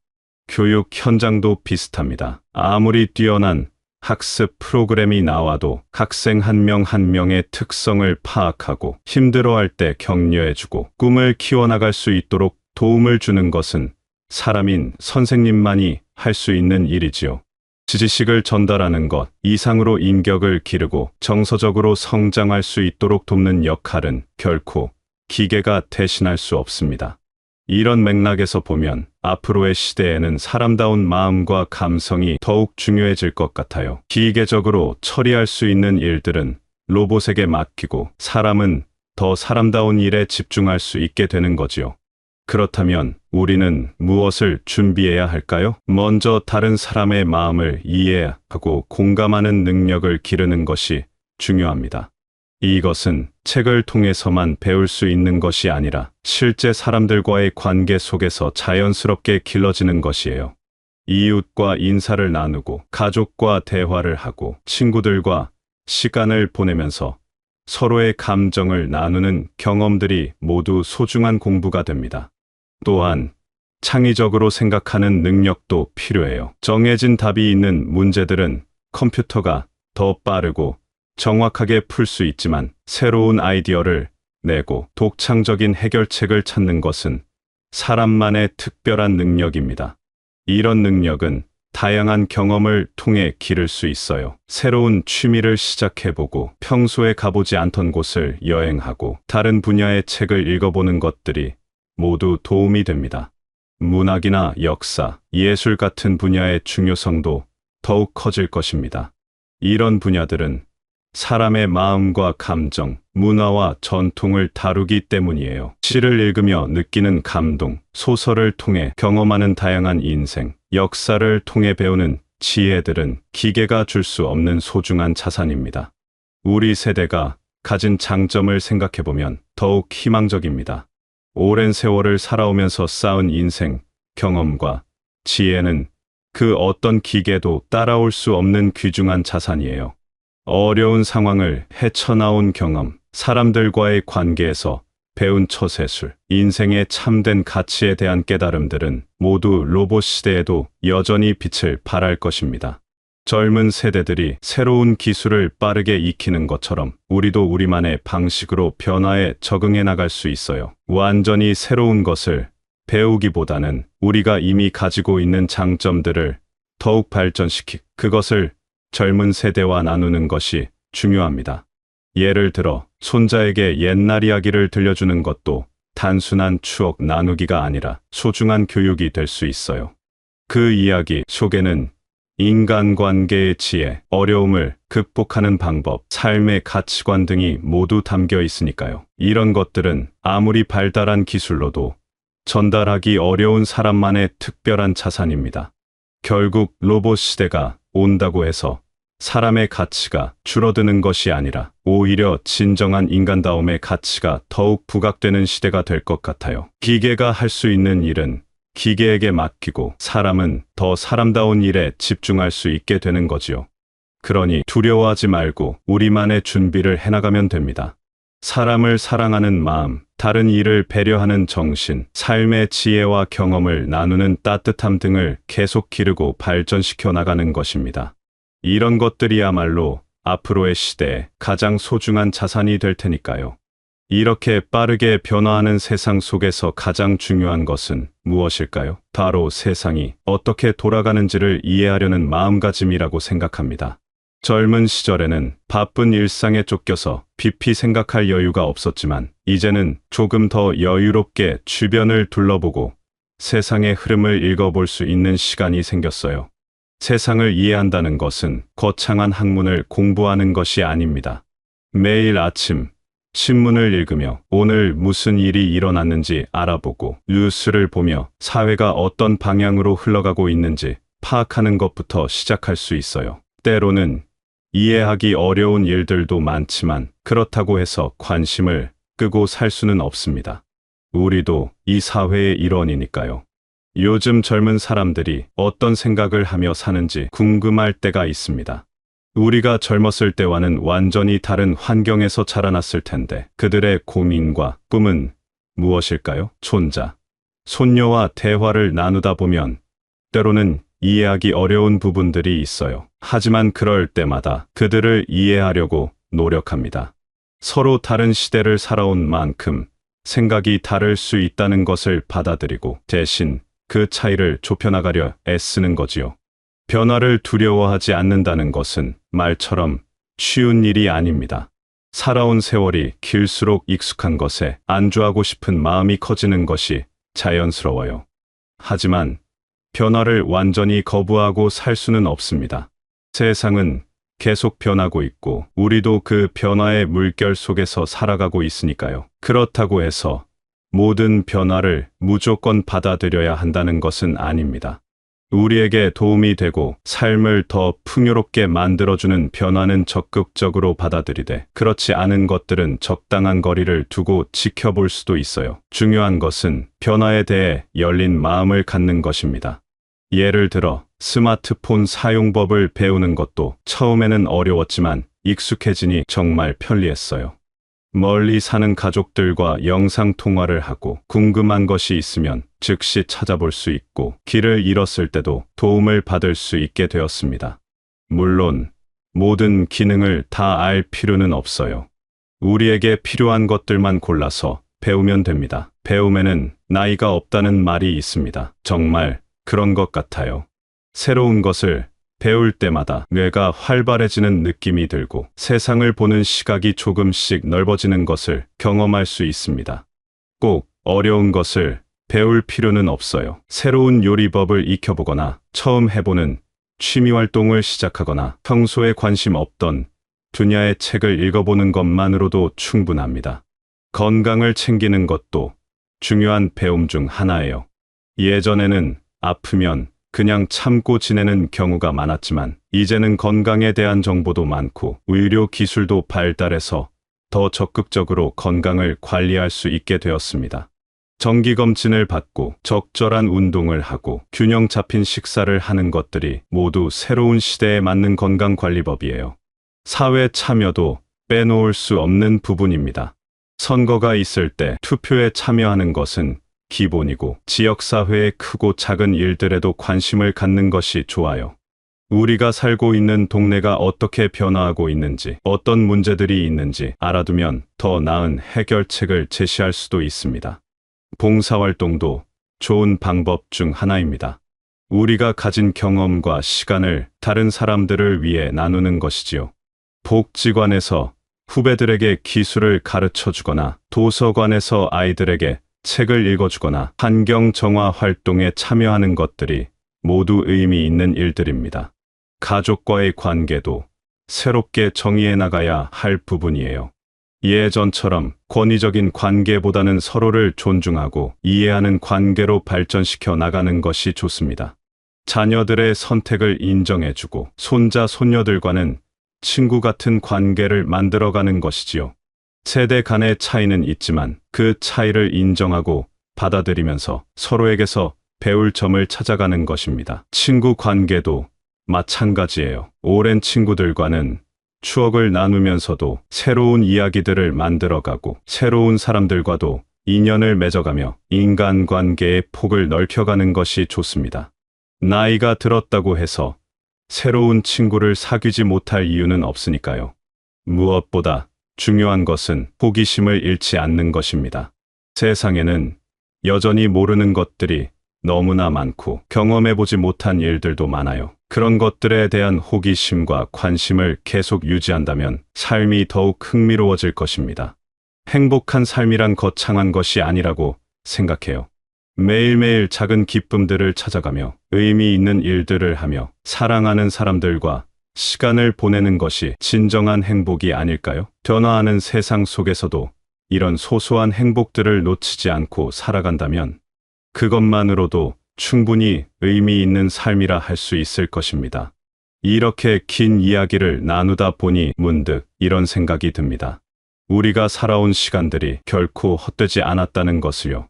교육 현장도 비슷합니다. 아무리 뛰어난 학습 프로그램이 나와도 학생 한 명 한 명의 특성을 파악하고 힘들어할 때 격려해주고 꿈을 키워나갈 수 있도록 도움을 주는 것은 사람인 선생님만이 할 수 있는 일이지요. 지식을 전달하는 것 이상으로 인격을 기르고 정서적으로 성장할 수 있도록 돕는 역할은 결코 기계가 대신할 수 없습니다. 이런 맥락에서 보면 앞으로의 시대에는 사람다운 마음과 감성이 더욱 중요해질 것 같아요. 기계적으로 처리할 수 있는 일들은 로봇에게 맡기고 사람은 더 사람다운 일에 집중할 수 있게 되는 거지요. 그렇다면 우리는 무엇을 준비해야 할까요? 먼저 다른 사람의 마음을 이해하고 공감하는 능력을 기르는 것이 중요합니다. 이것은 책을 통해서만 배울 수 있는 것이 아니라 실제 사람들과의 관계 속에서 자연스럽게 길러지는 것이에요. 이웃과 인사를 나누고 가족과 대화를 하고 친구들과 시간을 보내면서 서로의 감정을 나누는 경험들이 모두 소중한 공부가 됩니다. 또한 창의적으로 생각하는 능력도 필요해요. 정해진 답이 있는 문제들은 컴퓨터가 더 빠르고 정확하게 풀 수 있지만 새로운 아이디어를 내고 독창적인 해결책을 찾는 것은 사람만의 특별한 능력입니다. 이런 능력은 다양한 경험을 통해 기를 수 있어요. 새로운 취미를 시작해보고 평소에 가보지 않던 곳을 여행하고 다른 분야의 책을 읽어보는 것들이 모두 도움이 됩니다. 문학이나 역사, 예술 같은 분야의 중요성도 더욱 커질 것입니다. 이런 분야들은 사람의 마음과 감정, 문화와 전통을 다루기 때문이에요. 시를 읽으며 느끼는 감동, 소설을 통해 경험하는 다양한 인생, 역사를 통해 배우는 지혜들은 기계가 줄 수 없는 소중한 자산입니다. 우리 세대가 가진 장점을 생각해보면 더욱 희망적입니다. 오랜 세월을 살아오면서 쌓은 인생, 경험과 지혜는 그 어떤 기계도 따라올 수 없는 귀중한 자산이에요. 어려운 상황을 헤쳐나온 경험, 사람들과의 관계에서 배운 처세술, 인생의 참된 가치에 대한 깨달음들은 모두 로봇 시대에도 여전히 빛을 발할 것입니다. 젊은 세대들이 새로운 기술을 빠르게 익히는 것처럼 우리도 우리만의 방식으로 변화에 적응해 나갈 수 있어요. 완전히 새로운 것을 배우기보다는 우리가 이미 가지고 있는 장점들을 더욱 발전시키고 그것을 젊은 세대와 나누는 것이 중요합니다. 예를 들어 손자에게 옛날 이야기를 들려주는 것도 단순한 추억 나누기가 아니라 소중한 교육이 될 수 있어요. 그 이야기 속에는 인간관계의 지혜, 어려움을 극복하는 방법, 삶의 가치관 등이 모두 담겨 있으니까요. 이런 것들은 아무리 발달한 기술로도 전달하기 어려운 사람만의 특별한 자산입니다. 결국 로봇 시대가 온다고 해서 사람의 가치가 줄어드는 것이 아니라 오히려 진정한 인간다움의 가치가 더욱 부각되는 시대가 될 것 같아요. 기계가 할 수 있는 일은 기계에게 맡기고 사람은 더 사람다운 일에 집중할 수 있게 되는 거지요. 그러니 두려워하지 말고 우리만의 준비를 해나가면 됩니다. 사람을 사랑하는 마음, 다른 이를 배려하는 정신, 삶의 지혜와 경험을 나누는 따뜻함 등을 계속 기르고 발전시켜 나가는 것입니다. 이런 것들이야말로 앞으로의 시대에 가장 소중한 자산이 될 테니까요. 이렇게 빠르게 변화하는 세상 속에서 가장 중요한 것은 무엇일까요? 바로 세상이 어떻게 돌아가는지를 이해하려는 마음가짐이라고 생각합니다. 젊은 시절에는 바쁜 일상에 쫓겨서 깊이 생각할 여유가 없었지만 이제는 조금 더 여유롭게 주변을 둘러보고 세상의 흐름을 읽어볼 수 있는 시간이 생겼어요. 세상을 이해한다는 것은 거창한 학문을 공부하는 것이 아닙니다. 매일 아침 신문을 읽으며 오늘 무슨 일이 일어났는지 알아보고 뉴스를 보며 사회가 어떤 방향으로 흘러가고 있는지 파악하는 것부터 시작할 수 있어요. 때로는 이해하기 어려운 일들도 많지만 그렇다고 해서 관심을 끄고 살 수는 없습니다. 우리도 이 사회의 일원이니까요. 요즘 젊은 사람들이 어떤 생각을 하며 사는지 궁금할 때가 있습니다. 우리가 젊었을 때와는 완전히 다른 환경에서 자라났을 텐데 그들의 고민과 꿈은 무엇일까요? 손자, 손녀와 대화를 나누다 보면 때로는 이해하기 어려운 부분들이 있어요. 하지만 그럴 때마다 그들을 이해하려고 노력합니다. 서로 다른 시대를 살아온 만큼 생각이 다를 수 있다는 것을 받아들이고 대신 그 차이를 좁혀나가려 애쓰는 거지요. 변화를 두려워하지 않는다는 것은 말처럼 쉬운 일이 아닙니다. 살아온 세월이 길수록 익숙한 것에 안주하고 싶은 마음이 커지는 것이 자연스러워요. 하지만 변화를 완전히 거부하고 살 수는 없습니다. 세상은 계속 변하고 있고 우리도 그 변화의 물결 속에서 살아가고 있으니까요. 그렇다고 해서 모든 변화를 무조건 받아들여야 한다는 것은 아닙니다. 우리에게 도움이 되고 삶을 더 풍요롭게 만들어주는 변화는 적극적으로 받아들이되 그렇지 않은 것들은 적당한 거리를 두고 지켜볼 수도 있어요. 중요한 것은 변화에 대해 열린 마음을 갖는 것입니다. 예를 들어 스마트폰 사용법을 배우는 것도 처음에는 어려웠지만 익숙해지니 정말 편리했어요. 멀리 사는 가족들과 영상 통화를 하고 궁금한 것이 있으면 즉시 찾아볼 수 있고 길을 잃었을 때도 도움을 받을 수 있게 되었습니다. 물론 모든 기능을 다 알 필요는 없어요. 우리에게 필요한 것들만 골라서 배우면 됩니다. 배움에는 나이가 없다는 말이 있습니다. 정말 그런 것 같아요. 새로운 것을 배울 때마다 뇌가 활발해지는 느낌이 들고 세상을 보는 시각이 조금씩 넓어지는 것을 경험할 수 있습니다. 꼭 어려운 것을 배울 필요는 없어요. 새로운 요리법을 익혀보거나 처음 해보는 취미활동을 시작하거나 평소에 관심 없던 분야의 책을 읽어보는 것만으로도 충분합니다. 건강을 챙기는 것도 중요한 배움 중 하나예요. 예전에는 아프면 그냥 참고 지내는 경우가 많았지만 이제는 건강에 대한 정보도 많고 의료 기술도 발달해서 더 적극적으로 건강을 관리할 수 있게 되었습니다. 정기검진을 받고 적절한 운동을 하고 균형 잡힌 식사를 하는 것들이 모두 새로운 시대에 맞는 건강관리법이에요. 사회 참여도 빼놓을 수 없는 부분입니다. 선거가 있을 때 투표에 참여하는 것은 기본이고 지역사회의 크고 작은 일들에도 관심을 갖는 것이 좋아요. 우리가 살고 있는 동네가 어떻게 변화하고 있는지, 어떤 문제들이 있는지 알아두면 더 나은 해결책을 제시할 수도 있습니다. 봉사활동도 좋은 방법 중 하나입니다. 우리가 가진 경험과 시간을 다른 사람들을 위해 나누는 것이지요. 복지관에서 후배들에게 기술을 가르쳐 주거나 도서관에서 아이들에게 책을 읽어주거나 환경 정화 활동에 참여하는 것들이 모두 의미 있는 일들입니다. 가족과의 관계도 새롭게 정의해 나가야 할 부분이에요. 예전처럼 권위적인 관계보다는 서로를 존중하고 이해하는 관계로 발전시켜 나가는 것이 좋습니다. 자녀들의 선택을 인정해주고 손자, 손녀들과는 친구 같은 관계를 만들어가는 것이지요. 세대 간의 차이는 있지만 그 차이를 인정하고 받아들이면서 서로에게서 배울 점을 찾아가는 것입니다. 친구 관계도 마찬가지예요. 오랜 친구들과는 추억을 나누면서도 새로운 이야기들을 만들어가고 새로운 사람들과도 인연을 맺어가며 인간관계의 폭을 넓혀가는 것이 좋습니다. 나이가 들었다고 해서 새로운 친구를 사귀지 못할 이유는 없으니까요. 무엇보다 중요한 것은 호기심을 잃지 않는 것입니다. 세상에는 여전히 모르는 것들이 너무나 많고 경험해보지 못한 일들도 많아요. 그런 것들에 대한 호기심과 관심을 계속 유지한다면 삶이 더욱 흥미로워질 것입니다. 행복한 삶이란 거창한 것이 아니라고 생각해요. 매일매일 작은 기쁨들을 찾아가며 의미 있는 일들을 하며 사랑하는 사람들과 시간을 보내는 것이 진정한 행복이 아닐까요? 변화하는 세상 속에서도 이런 소소한 행복들을 놓치지 않고 살아간다면 그것만으로도 충분히 의미 있는 삶이라 할 수 있을 것입니다. 이렇게 긴 이야기를 나누다 보니 문득 이런 생각이 듭니다. 우리가 살아온 시간들이 결코 헛되지 않았다는 것을요.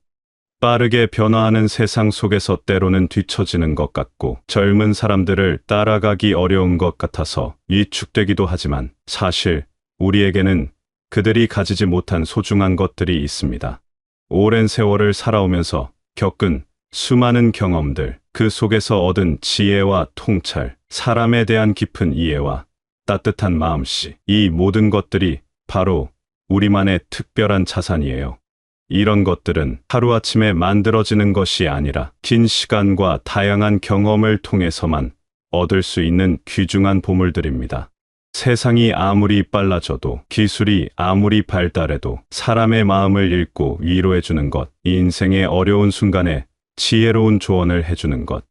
빠르게 변화하는 세상 속에서 때로는 뒤처지는 것 같고 젊은 사람들을 따라가기 어려운 것 같아서 위축되기도 하지만 사실 우리에게는 그들이 가지지 못한 소중한 것들이 있습니다. 오랜 세월을 살아오면서 겪은 수많은 경험들, 그 속에서 얻은 지혜와 통찰, 사람에 대한 깊은 이해와 따뜻한 마음씨, 이 모든 것들이 바로 우리만의 특별한 자산이에요. 이런 것들은 하루아침에 만들어지는 것이 아니라 긴 시간과 다양한 경험을 통해서만 얻을 수 있는 귀중한 보물들입니다. 세상이 아무리 빨라져도 기술이 아무리 발달해도 사람의 마음을 읽고 위로해주는 것, 인생의 어려운 순간에 지혜로운 조언을 해주는 것,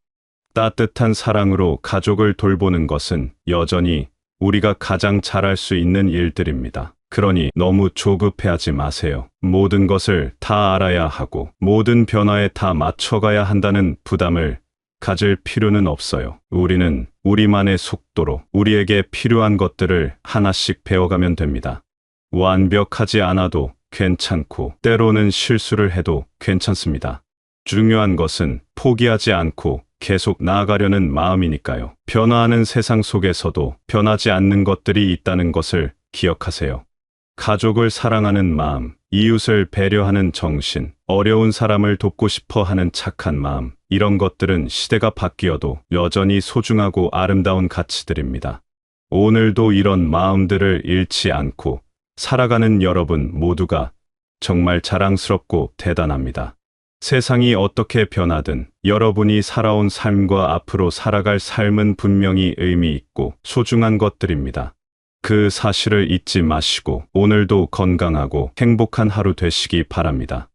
따뜻한 사랑으로 가족을 돌보는 것은 여전히 우리가 가장 잘할 수 있는 일들입니다. 그러니 너무 조급해하지 마세요. 모든 것을 다 알아야 하고 모든 변화에 다 맞춰가야 한다는 부담을 가질 필요는 없어요. 우리는 우리만의 속도로 우리에게 필요한 것들을 하나씩 배워가면 됩니다. 완벽하지 않아도 괜찮고 때로는 실수를 해도 괜찮습니다. 중요한 것은 포기하지 않고 계속 나아가려는 마음이니까요. 변화하는 세상 속에서도 변하지 않는 것들이 있다는 것을 기억하세요. 가족을 사랑하는 마음, 이웃을 배려하는 정신, 어려운 사람을 돕고 싶어 하는 착한 마음, 이런 것들은 시대가 바뀌어도 여전히 소중하고 아름다운 가치들입니다. 오늘도 이런 마음들을 잃지 않고 살아가는 여러분 모두가 정말 자랑스럽고 대단합니다. 세상이 어떻게 변하든 여러분이 살아온 삶과 앞으로 살아갈 삶은 분명히 의미 있고 소중한 것들입니다. 그 사실을 잊지 마시고 오늘도 건강하고 행복한 하루 되시기 바랍니다.